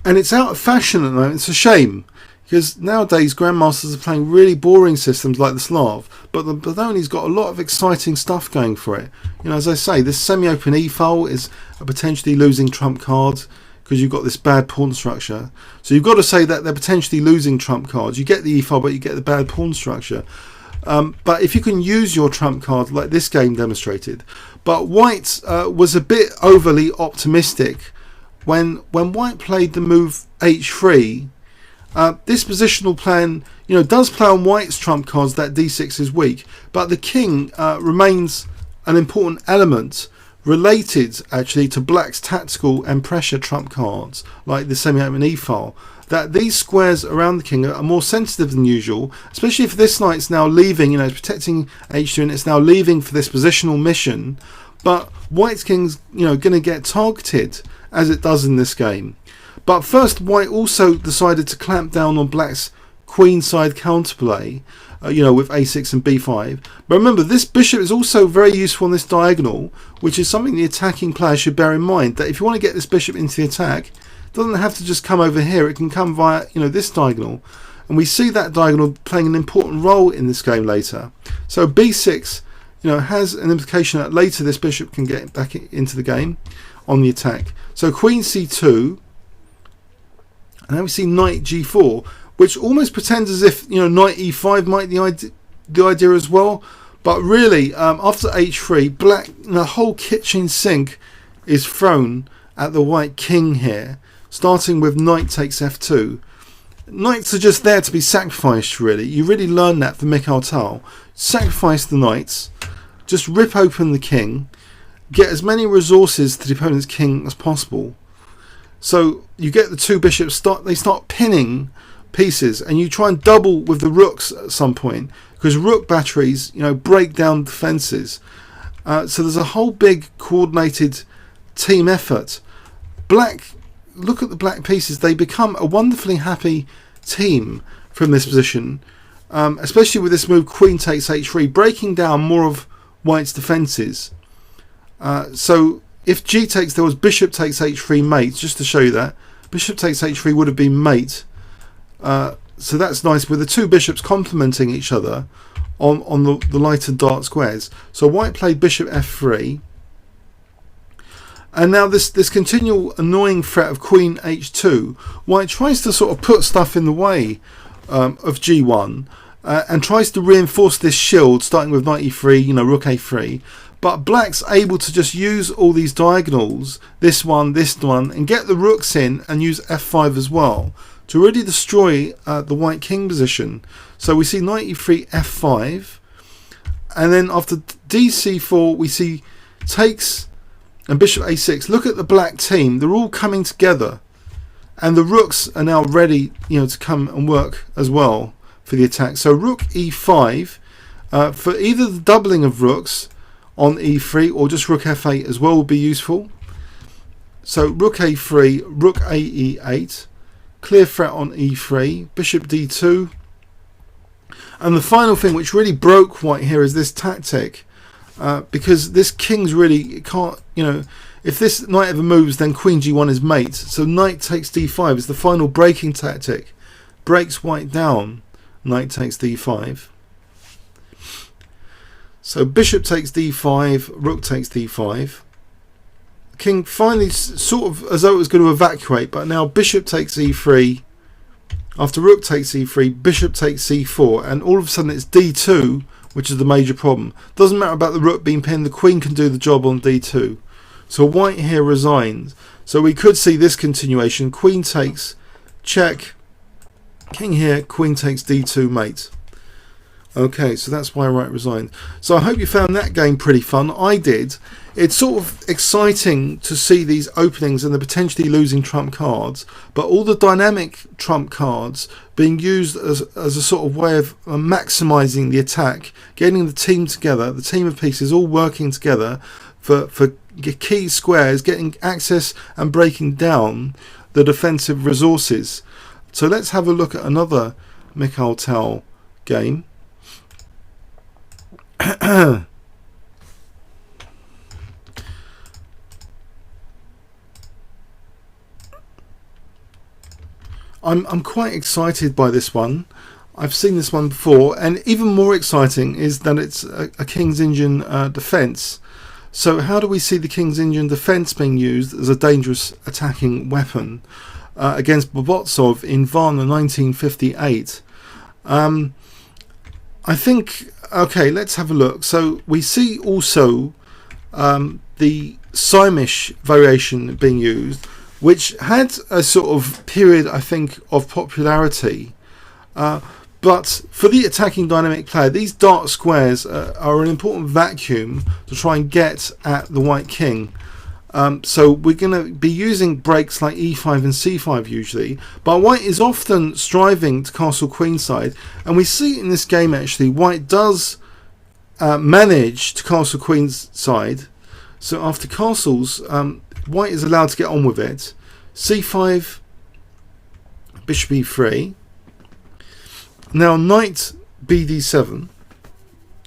it's out of fashion at the moment. It's a shame because nowadays grandmasters are playing really boring systems like the Slav, but the Benoni's got a lot of exciting stuff going for it. You know, as I say, this semi-open e-file is a potentially losing trump card because you've got this bad pawn structure. So you've got to say that they're potentially losing trump cards. You get the e-file, but you get the bad pawn structure. But if you can use your trump card like this game demonstrated. But white was a bit overly optimistic when white played the move h3. This positional plan, does play on white's trump cards that d6 is weak, but the king remains an important element related actually to black's tactical and pressure trump cards like the semi-open e-file. That these squares around the king are more sensitive than usual, especially if this knight's now leaving, it's protecting h2 and it's now leaving for this positional mission. But white's king's, going to get targeted as it does in this game. But first, white also decided to clamp down on black's queenside counterplay, with a6 and b5. But remember, this bishop is also very useful on this diagonal, which is something the attacking player should bear in mind, that if you want to get this bishop into the attack, it doesn't have to just come over here. It can come via, this diagonal. And we see that diagonal playing an important role in this game later. So b6, has an implication that later this bishop can get back into the game on the attack. So queen c2, and now we see knight g4, which almost pretends as if knight e5 might be the idea as well. But really, after h3, black, the whole kitchen sink is thrown at the white king here, starting with knight takes f2. Knights are just there to be sacrificed, really. You really learn that from Mikhail Tal. Sacrifice the knights, just rip open the king, get as many resources to the opponent's king as possible. So you get the two bishops, they start pinning pieces, and you try and double with the rooks at some point, because rook batteries, break down defences. So there's a whole big coordinated team effort. Black, look at the black pieces, they become a wonderfully happy team from this position, especially with this move queen takes h3, breaking down more of white's defences. So if g takes, there was bishop takes h3 mate, just to show you that. Bishop takes h3 would have been mate. So that's nice, with the two bishops complementing each other on the light and dark squares. So white played bishop f3. And now this continual annoying threat of queen h2, white tries to sort of put stuff in the way of g1 and tries to reinforce this shield, starting with knight e3, rook a3. But black's able to just use all these diagonals, this one, and get the rooks in and use f5 as well to really destroy the white king position. So we see knight e3, f5, and then after dc4 we see takes and bishop a6. Look at the black team, they're all coming together, and the rooks are now ready to come and work as well for the attack. So rook e5 for either the doubling of rooks on e3 or just rook f8 as well would be useful. So rook a3, rook a e8, clear threat on e3, bishop d2, and the final thing which really broke white here is this tactic, because this king's really can't, if this knight ever moves, then queen g1 is mate. So knight takes d5 is the final breaking tactic, breaks white down. Knight takes d5. So bishop takes d5, rook takes d5. King finally, sort of as though it was going to evacuate, but now bishop takes e3. After rook takes e3, bishop takes c4, and all of a sudden it's d2, which is the major problem. Doesn't matter about the rook being pinned, the queen can do the job on d2. So white here resigns. So we could see this continuation. Queen takes, check. King here, queen takes d2 mate. Okay, so that's why white resigned. So I hope you found that game pretty fun. I did. It's sort of exciting to see these openings and the potentially losing trump cards, but all the dynamic trump cards being used as a sort of way of maximising the attack, getting the team together, the team of pieces all working together for key squares, getting access and breaking down the defensive resources. So let's have a look at another Mikhail Tal game. I'm quite excited by this one. I've seen this one before, and even more exciting is that it's a King's Indian defence. So how do we see the King's Indian defence being used as a dangerous attacking weapon against Bobotsov in Varna 1958? I think, okay, let's have a look. So we see also the Simish variation being used, which had a sort of period, I think, of popularity. But for the attacking dynamic player, these dark squares are an important vacuum to try and get at the white king. So we're going to be using breaks like e5 and c5 usually, but white is often striving to castle queenside, and we see in this game actually white does manage to castle queenside. So after castles, white is allowed to get on with it. c5, bishop e3. Now knight bd7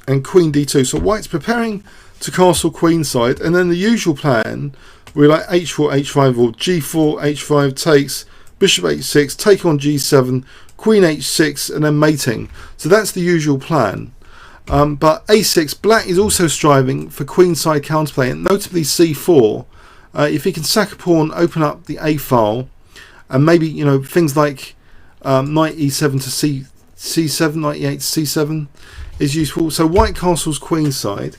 and queen d2. So white's preparing to castle queenside, and then the usual plan, we're like h4, h5, or g4, h5 takes, bishop h6, take on g7, queen h6, and then mating. So that's the usual plan. But a6, black is also striving for queenside counterplay, and notably c4. If he can sack a pawn, open up the a file, and maybe things like knight e7 to c7, knight e8 to c7 is useful. So white castles queenside.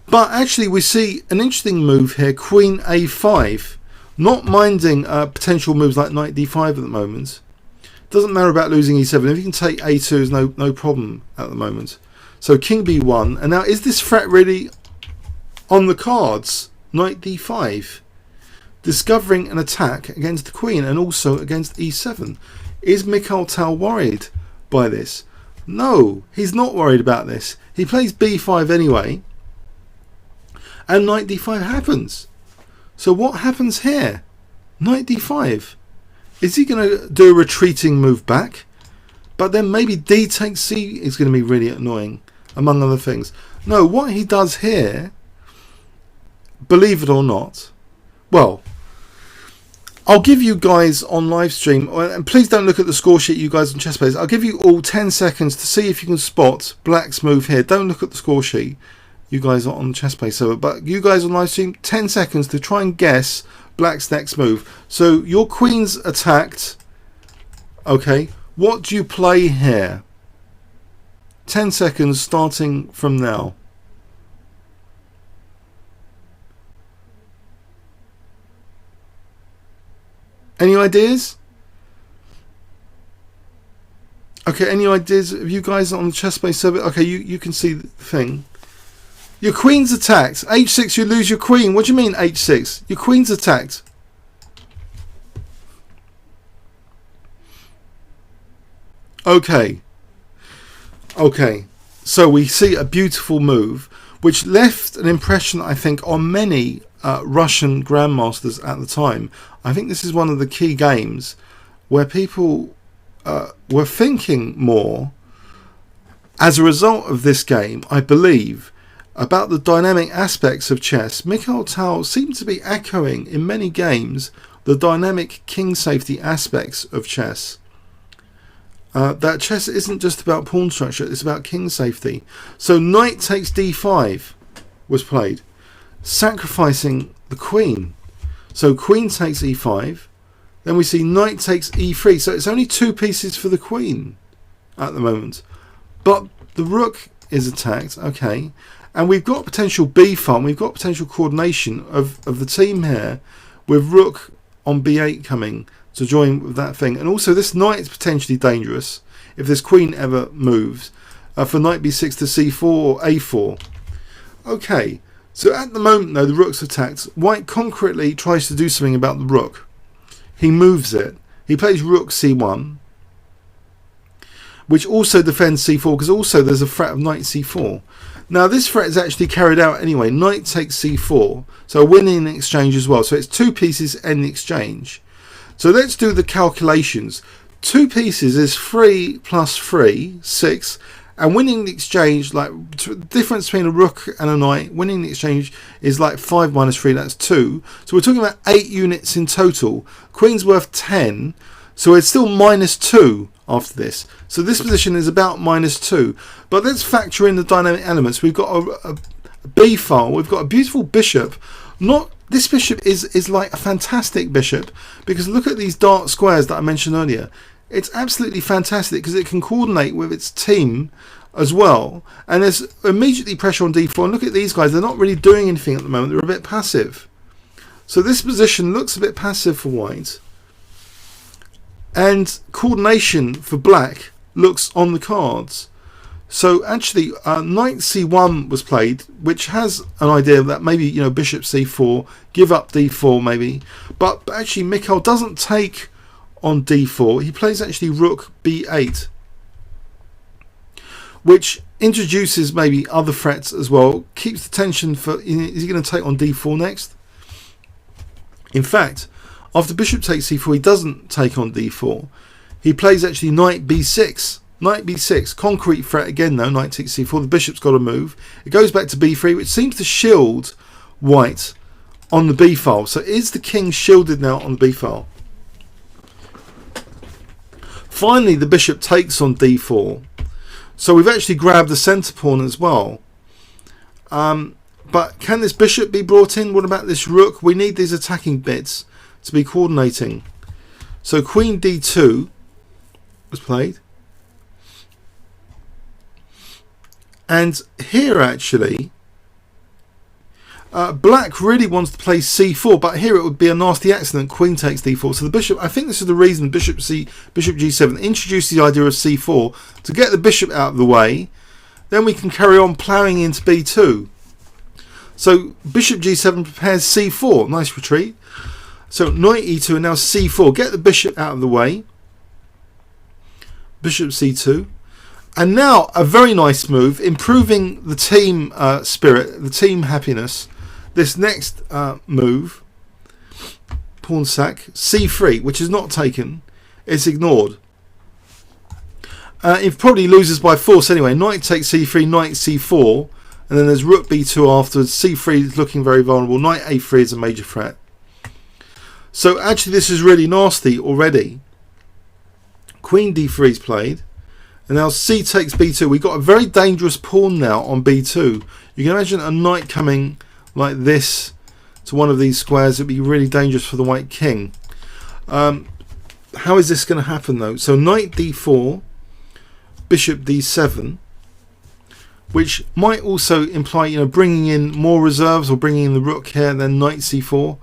But actually we see an interesting move here, queen a5, not minding potential moves like knight d5 at the moment. Doesn't matter about losing e7. If you can take a2 is no problem at the moment. So king b1, and now is this threat really on the cards? Knight d5, discovering an attack against the queen and also against e7. Is Mikhail Tal worried by this? No, he's not worried about this. He plays b5 anyway, and knight d5 happens. So what happens here? Knight d5. Is he going to do a retreating move back? But then maybe d takes c is going to be really annoying, among other things. No, what he does here, believe it or not, well, I'll give you guys on live stream, and please don't look at the score sheet, you guys on chess players. I'll give you all 10 seconds to see if you can spot black's move here. Don't look at the score sheet, you guys are on the chess play server, but you guys on live stream, 10 seconds to try and guess black's next move. So your queen's attacked. Okay, what do you play here? 10 seconds starting from now. Any ideas? Okay, any ideas of you guys on the chess play server? Okay, you can see the thing. Your queen's attacked. h6, you lose your queen. What do you mean h6? Your queen's attacked. Okay. Okay. So we see a beautiful move, which left an impression, I think, on many Russian grandmasters at the time. I think this is one of the key games where people were thinking more as a result of this game, I believe, about the dynamic aspects of chess. Mikhail Tal seemed to be echoing in many games the dynamic king safety aspects of chess. That chess isn't just about pawn structure, it's about king safety. So knight takes d5 was played, sacrificing the queen. So queen takes e5, then we see knight takes e3. So it's only 2 pieces for the queen at the moment, but the rook is attacked. Okay, and we've got potential b file, we've got potential coordination of the team here, with rook on b8 coming to join with that thing. And also this knight is potentially dangerous if this queen ever moves, for knight b6 to c4 or a4. Okay, so at the moment though, the rook's attacked. White concretely tries to do something about the rook. He moves it. He plays rook c1, which also defends c4, because also there's a threat of knight c4. Now this threat is actually carried out anyway. Knight takes c4, so winning the exchange as well. So it's 2 pieces in the exchange. So let's do the calculations. 2 pieces is 3 plus 3, 6, and winning the exchange, like difference between a rook and a knight, winning the exchange is like 5 minus 3, that's 2. So we're talking about 8 units in total. Queen's worth 10, so it's still minus 2 after this. So this position is about minus 2. But let's factor in the dynamic elements. We've got a B file, we've got a beautiful bishop. This bishop is like a fantastic bishop, because look at these dark squares that I mentioned earlier. It's absolutely fantastic because it can coordinate with its team as well, and there's immediately pressure on d4. And look at these guys, they're not really doing anything at the moment, they're a bit passive. So this position looks a bit passive for white, and coordination for black looks on the cards. So actually knight c1 was played, which has an idea that maybe, you know, bishop c4, give up d4 maybe, but actually Mikhail doesn't take on d4, he plays actually rook b8, which introduces maybe other threats as well, keeps the tension for, is he going to take on d4 next? In fact, after bishop takes c4, he doesn't take on d4, he plays actually knight b6. Knight b6, concrete threat again though, knight takes c4, the bishop's got to move. It goes back to b3, which seems to shield white on the b file. So is the king shielded now on the b file? Finally, the bishop takes on d4. So we've actually grabbed the centre pawn as well. But can this bishop be brought in? What about this rook? We need these attacking bits to be coordinating. So queen d2 was played. And here actually black really wants to play c4, but here it would be a nasty accident. Queen takes d4. So the bishop, I think this is the reason bishop g7 introduced the idea of c4 to get the bishop out of the way. Then we can carry on ploughing into b2. So bishop g7 prepares c4. Nice retreat. So knight e2 and now c4. Get the bishop out of the way. Bishop c2. And now a very nice move, improving the team spirit, the team happiness. This next move, pawn sack, c3, which is not taken, it's ignored. It probably loses by force anyway. Knight takes c3, knight c4, and then there's rook b2 afterwards. c3 is looking very vulnerable. Knight a3 is a major threat. So actually this is really nasty already. Queen d3 is played. And now c takes b2. We've got a very dangerous pawn now on b2. You can imagine a knight coming like this to one of these squares. It would be really dangerous for the white king. How is this going to happen though? So knight d4, bishop d7, which might also imply, you know, bringing in more reserves or bringing in the rook here, and then knight c4,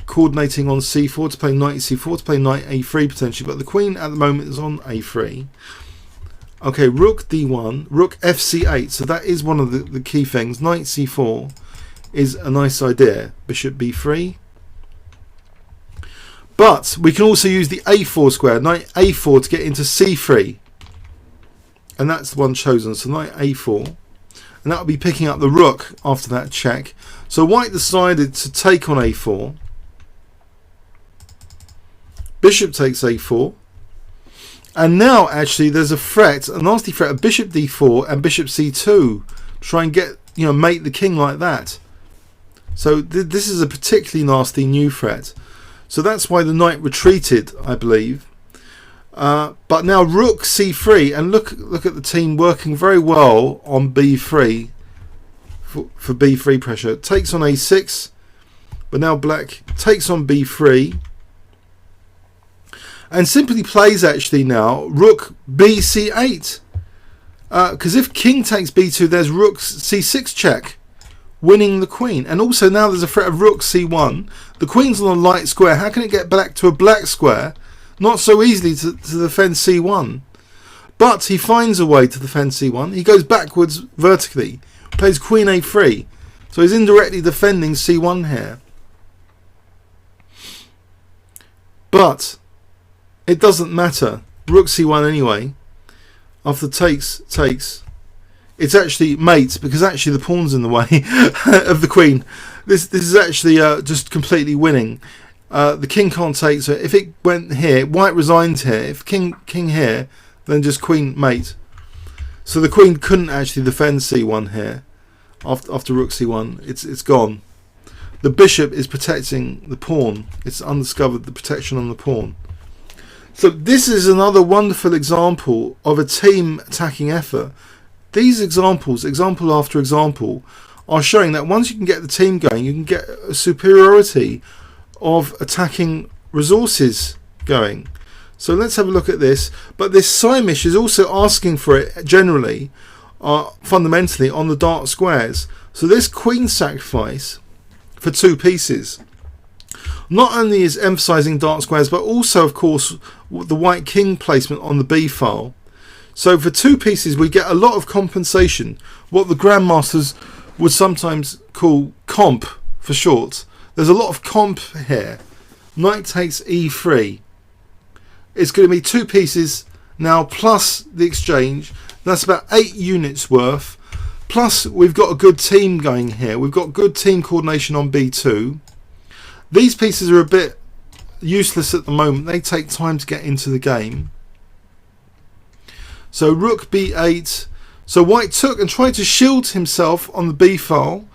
coordinating on c4 to play knight c4, to play knight a3 potentially. But the queen at the moment is on a3. Okay, rook d1, rook fc8, so that is one of the key things. Knight c4 is a nice idea. Bishop b3. But we can also use the a4 square, knight a4, to get into c3. And that's the one chosen, so knight a4. And that will be picking up the rook after that check. So white decided to take on a4. Bishop takes a4. And now actually there's a threat, a nasty threat of bishop d4 and bishop c2. Try and get, you know, mate the king like that. So this is a particularly nasty new threat. So that's why the knight retreated, I believe. But now rook c3, and look at the team working very well on b3 for b3 pressure. Takes on a6, but now black takes on b3. And simply plays actually now rook bc8, because if king takes b2, there's rook c6 check, winning the queen. And also now there's a threat of rook c1. The queen's on a light square. How can it get back to a black square? Not so easily to defend c1. But he finds a way to defend c1. He goes backwards vertically, plays queen a3, so he's indirectly defending c1 here. But it doesn't matter. Rook c1 anyway. After takes, it's actually mate, because actually the pawn's in the way of the queen. This is actually just completely winning. The king can't take, so if it went here, white resigns here. If king here, then just queen mate. So the queen couldn't actually defend c1 here. After rook c1, it's gone. The bishop is protecting the pawn. It's undiscovered the protection on the pawn. So this is another wonderful example of a team attacking effort. These examples, example after example, are showing that once you can get the team going, you can get a superiority of attacking resources going. So let's have a look at this. But this Simish is also asking for it generally, fundamentally, on the dark squares. So this queen sacrifice for 2 pieces not only is emphasizing dark squares, but also, of course, the white king placement on the B file. So for 2 pieces, we get a lot of compensation, what the grandmasters would sometimes call comp for short. There's a lot of comp here. Knight takes E3. It's going to be 2 pieces now plus the exchange. That's about 8 units worth. Plus we've got a good team going here. We've got good team coordination on B2. These pieces are a bit useless at the moment. They take time to get into the game. So rook B8. So white took and tried to shield himself on the B file,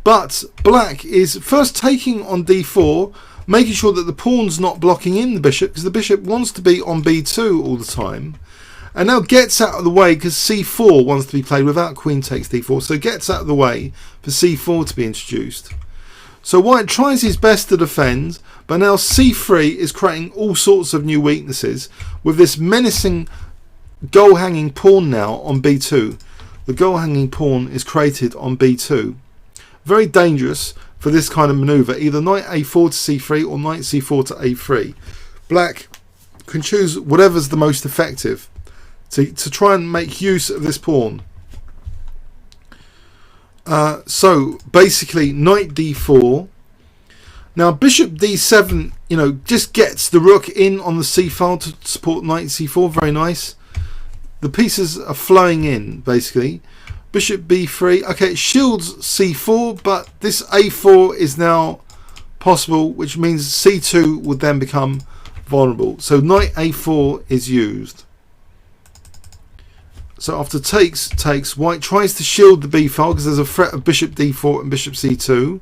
but black is first taking on D4, making sure that the pawn's not blocking in the bishop, because the bishop wants to be on B2 all the time, and now gets out of the way because C4 wants to be played without queen takes D4, so gets out of the way for C4 to be introduced. So white tries his best to defend, but now C3 is creating all sorts of new weaknesses with this menacing goal hanging pawn now on B2. The goal hanging pawn is created on B2. Very dangerous for this kind of maneuver, either knight A4 to C3 or knight C4 to A3. Black can choose whatever's the most effective to try and make use of this pawn. So basically knight D4. Now bishop D7, just gets the rook in on the C file to support knight C4. Very nice. The pieces are flowing in basically. Bishop B3. Okay, it shields C4, but this A4 is now possible, which means C2 would then become vulnerable. So knight A4 is used. So after takes, white tries to shield the B file because there's a threat of bishop D4 and bishop C2.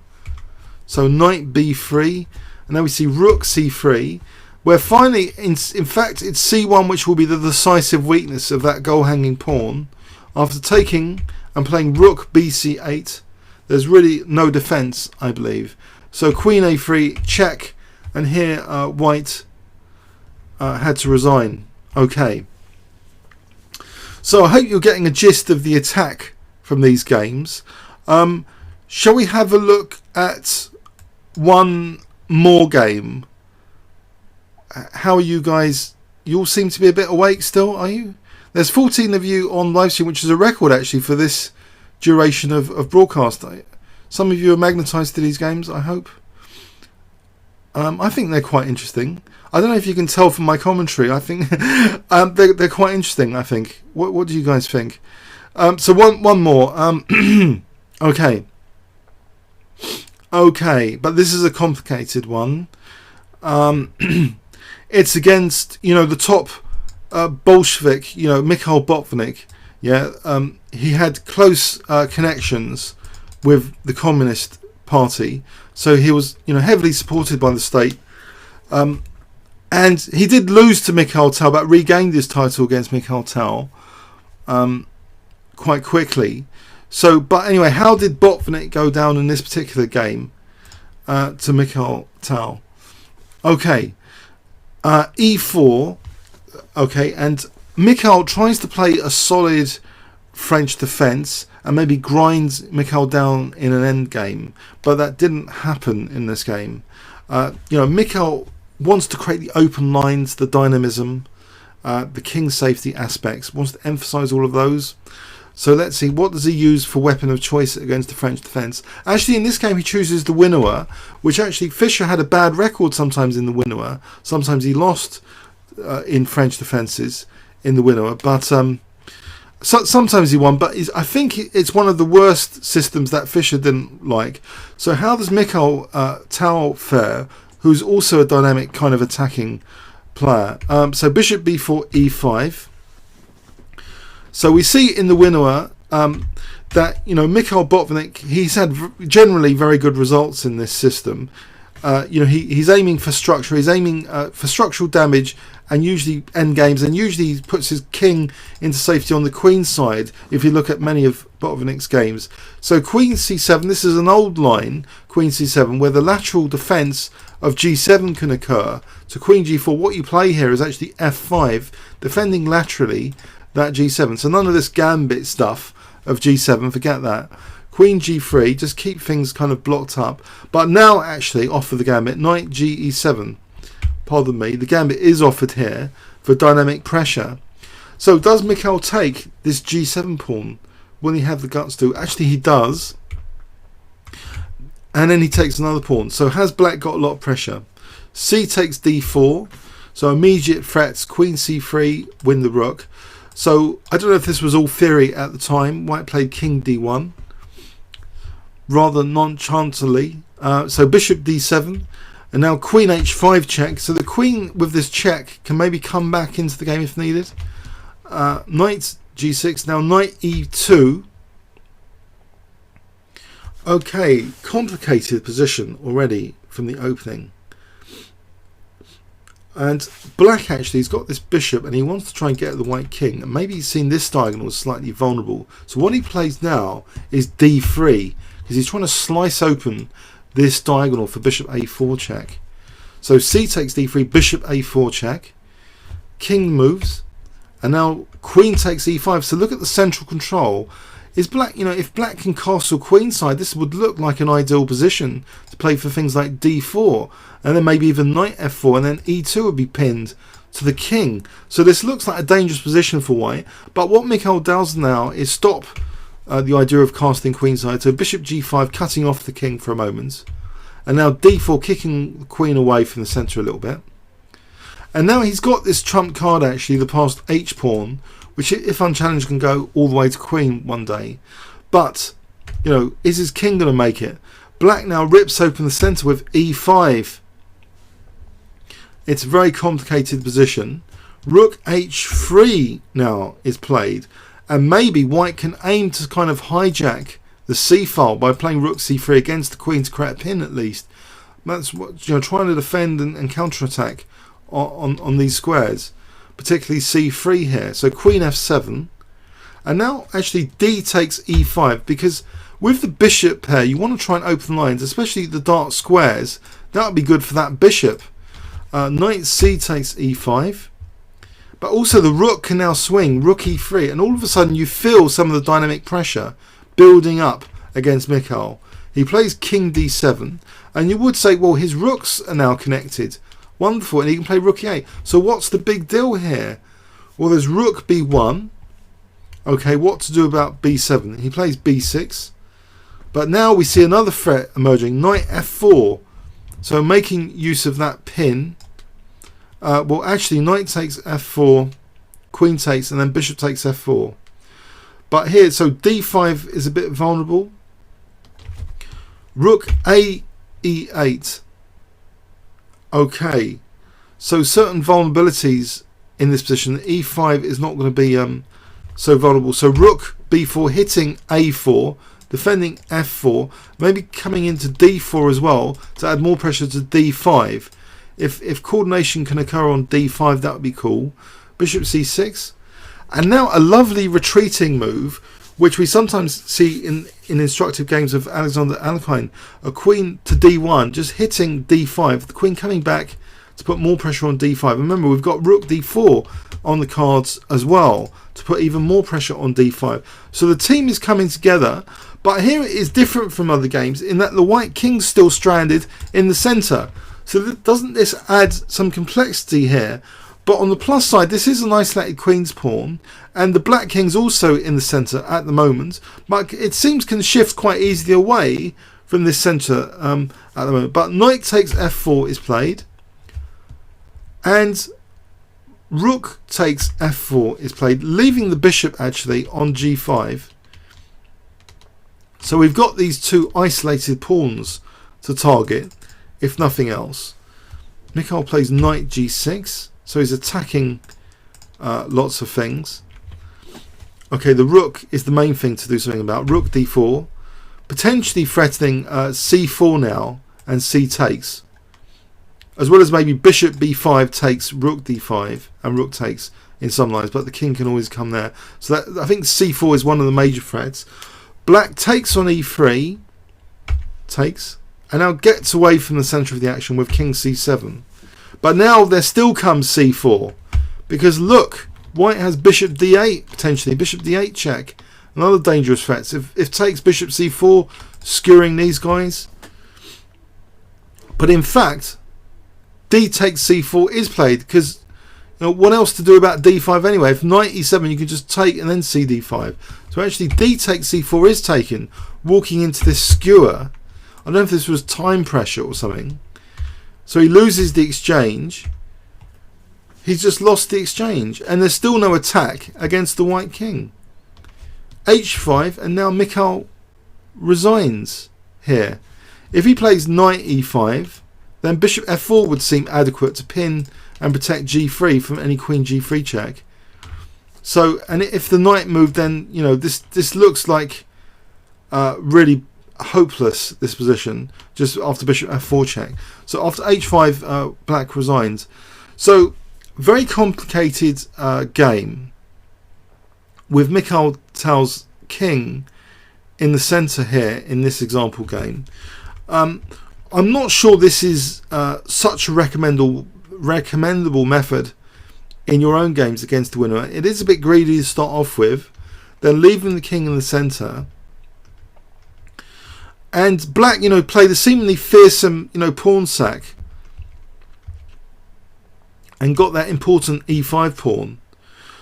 So knight B3, and now we see rook C3, where finally, in fact, it's C1 which will be the decisive weakness of that goal hanging pawn. After taking and playing rook BC8, there's really no defense, I believe. So queen A3, check, and here white had to resign. Okay. So I hope you're getting a gist of the attack from these games. Shall we have a look at one more game? How are you guys? You all seem to be a bit awake still, are you? There's 14 of you on live stream, which is a record actually for this duration of broadcast. Some of you are magnetised to these games, I hope. I think they're quite interesting. I don't know if you can tell from my commentary. I think they're quite interesting, I think. What do you guys think? So one more. Okay. Okay, but this is a complicated one. It's against, the top Bolshevik, Mikhail Botvinnik. Yeah, he had close connections with the Communist Party, so he was, heavily supported by the state. And he did lose to Mikhail Tal, but regained his title against Mikhail Tal quite quickly. So, but anyway, how did Botvinnik go down in this particular game to Mikhail Tal? Okay, E4. Okay, and Mikhail tries to play a solid French defence and maybe grinds Mikhail down in an end game, but that didn't happen in this game. Mikhail wants to create the open lines, the dynamism, the king safety aspects, wants to emphasise all of those. So let's see, what does he use for weapon of choice against the French defence? Actually, in this game, he chooses the winnower, which actually Fischer had a bad record sometimes in the winnower. Sometimes he lost in French defences in the winnower, but sometimes he won. But I think it's one of the worst systems that Fischer didn't like. So how does Mikhail Tal fare, who's also a dynamic kind of attacking player? So bishop b4, e5. So we see in the winnower that Mikhail Botvinnik, he's had generally very good results in this system. he's aiming for structure, he's aiming for structural damage, and usually end games, and usually he puts his king into safety on the queen side if you look at many of Botvinnik's games. So queen c7, this is an old line, queen c7, where the lateral defence of g7 can occur. So queen g4, what you play here is actually f5, defending laterally that g7. So none of this gambit stuff of g7, forget that. Queen g3, just keep things kind of blocked up. But now actually offer the gambit, knight ge7. Pardon me, the gambit is offered here for dynamic pressure. So does Mikhail take this g7 pawn? Will he have the guts to? Actually he does. And then he takes another pawn. So has black got a lot of pressure? C takes d4. So immediate threats, queen c3, win the rook. So I don't know if this was all theory at the time. White played king d1. Rather nonchalantly. So bishop d7. And now queen h5 check. So the queen with this check can maybe come back into the game if needed. Knight g6. Now knight e2. Okay, complicated position already from the opening. And black actually has got this bishop and he wants to try and get at the white king. And maybe he's seen this diagonal as slightly vulnerable. So what he plays now is d3 because he's trying to slice open this diagonal for bishop a4 check. So c takes d3, bishop a4 check. King moves. And now queen takes e5. So look at the central control. Is black, if black can castle queenside, this would look like an ideal position to play for things like d4, and then maybe even knight f4, and then e2 would be pinned to the king. So this looks like a dangerous position for white. But what Mikhail does now is stop the idea of casting queenside. So bishop g5, cutting off the king for a moment, and now d4, kicking the queen away from the centre a little bit. And now he's got this trump card actually, the passed h pawn, which if unchallenged can go all the way to queen one day. But, is his king going to make it? Black now rips open the centre with e5. It's a very complicated position. Rook h3 now is played. And maybe white can aim to kind of hijack the c file by playing rook c3 against the queen to create a pin at least. That's what, trying to defend and counter-attack on these squares. Particularly c3 here. So queen f7. And now actually d takes e5, because with the bishop pair you want to try and open lines, especially the dark squares. That would be good for that bishop. Knight c takes e5. But also the rook can now swing, rook e3, and all of a sudden you feel some of the dynamic pressure building up against Mikhail. He plays king d7, and you would say, well, his rooks are now connected. Wonderful, and he can play rook e8. So what's the big deal here? Well, there's rook b1. Okay, what to do about b7? He plays b6. But now we see another threat emerging, knight f4. So making use of that pin. Well, actually, knight takes f4, queen takes, and then bishop takes f4. But here, so d5 is a bit vulnerable. Rook a e8. Okay, so certain vulnerabilities in this position. e5 is not going to be so vulnerable. So rook b4 hitting a4, defending f4, maybe coming into d4 as well to add more pressure to d5. If coordination can occur on d5, that would be cool. Bishop c6, and now a lovely retreating move, which we sometimes see in instructive games of Alexander Alekhine. A queen to d1, just hitting d5, the queen coming back to put more pressure on d5. Remember, we've got rook d4 on the cards as well to put even more pressure on d5. So the team is coming together, but here it is different from other games in that the white king's still stranded in the centre. So doesn't this add some complexity here? But on the plus side, this is an isolated queen's pawn, and the black king's also in the centre at the moment, but it seems can shift quite easily away from this centre at the moment. But knight takes f4 is played, and rook takes f4 is played, leaving the bishop actually on g5. So we've got these two isolated pawns to target, if nothing else. Mikhail plays knight g6. So he's attacking lots of things. Okay, the rook is the main thing to do something about. Rook d4. Potentially threatening c4 now, and c takes. as well as maybe bishop b5 takes rook d5 and rook takes in some lines, but the king can always come there. So that, I think c4 is one of the major threats. Black takes on e3, takes, and now gets away from the centre of the action with king c7. But now there still comes c4, because look, white has bishop d8 potentially, bishop d8 check, another dangerous threat. If takes bishop c4, skewering these guys. But in fact, d takes c4 is played, because what else to do about d5 anyway? If knight e7, you can just take and then cd5. So actually d takes c4 is taken, walking into this skewer. I don't know if this was time pressure or something. So he loses the exchange. He's just lost the exchange, and there's still no attack against the white king. h5, and now Mikhail resigns here. If he plays knight e5, then bishop f4 would seem adequate to pin and protect g3 from any queen g3 check. So, and if the knight moved, then this looks like really hopeless, this position, just after bishop f4 check. So after h5, black resigns. So very complicated game with Mikhail Tal's king in the centre here in this example game. I'm not sure this is such a recommendable method in your own games against the winner. It is a bit greedy to start off with, then leaving the king in the centre. And black, played a seemingly fearsome, pawn sack and got that important e5 pawn.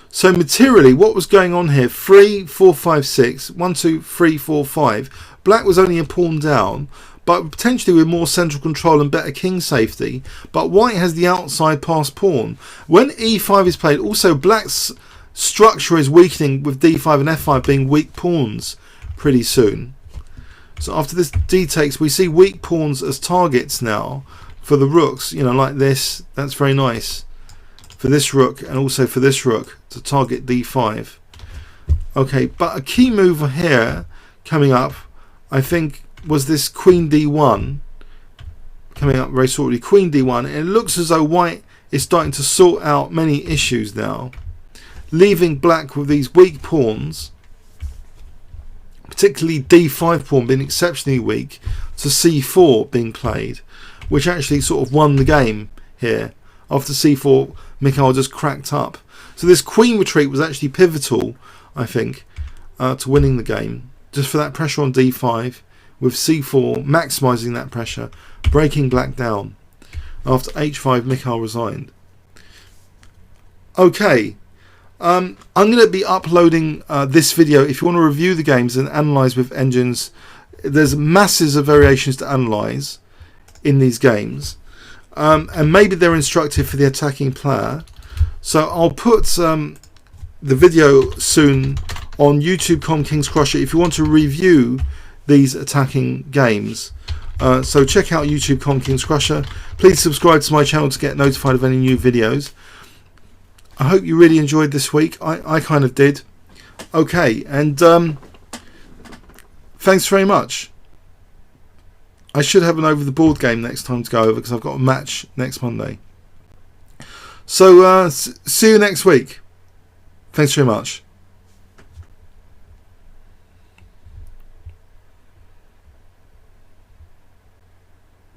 So materially, what was going on here? 3, 4, 5, 6, 1, 2, 3, 4, 5. Black was only a pawn down, but potentially with more central control and better king safety. But white has the outside pass pawn. When e5 is played, also black's structure is weakening with d5 and f5 being weak pawns pretty soon. So after this d takes, we see weak pawns as targets now for the rooks, like this. That's very nice for this rook, and also for this rook to target d5. Okay, but a key move here coming up, I think, was this queen d1 coming up very shortly. Queen d1, and it looks as though white is starting to sort out many issues now, leaving black with these weak pawns, particularly d5 pawn being exceptionally weak, to c4 being played, which actually sort of won the game here. After c4, Mikhail just cracked up. So this queen retreat was actually pivotal, I think, to winning the game, just for that pressure on d5, with c4 maximising that pressure, breaking black down. After h5, Mikhail resigned. Okay, I'm going to be uploading this video. If you want to review the games and analyse with engines, there's masses of variations to analyse in these games, and maybe they're instructive for the attacking player. So I'll put the video soon on YouTube.com Kingscrusher if you want to review these attacking games. So check out YouTube.com Kingscrusher. Please subscribe to my channel to get notified of any new videos. I hope you really enjoyed this week. I kind of did. Okay, and thanks very much. I should have an over the board game next time to go over, because I've got a match next Monday. So see you next week. Thanks very much.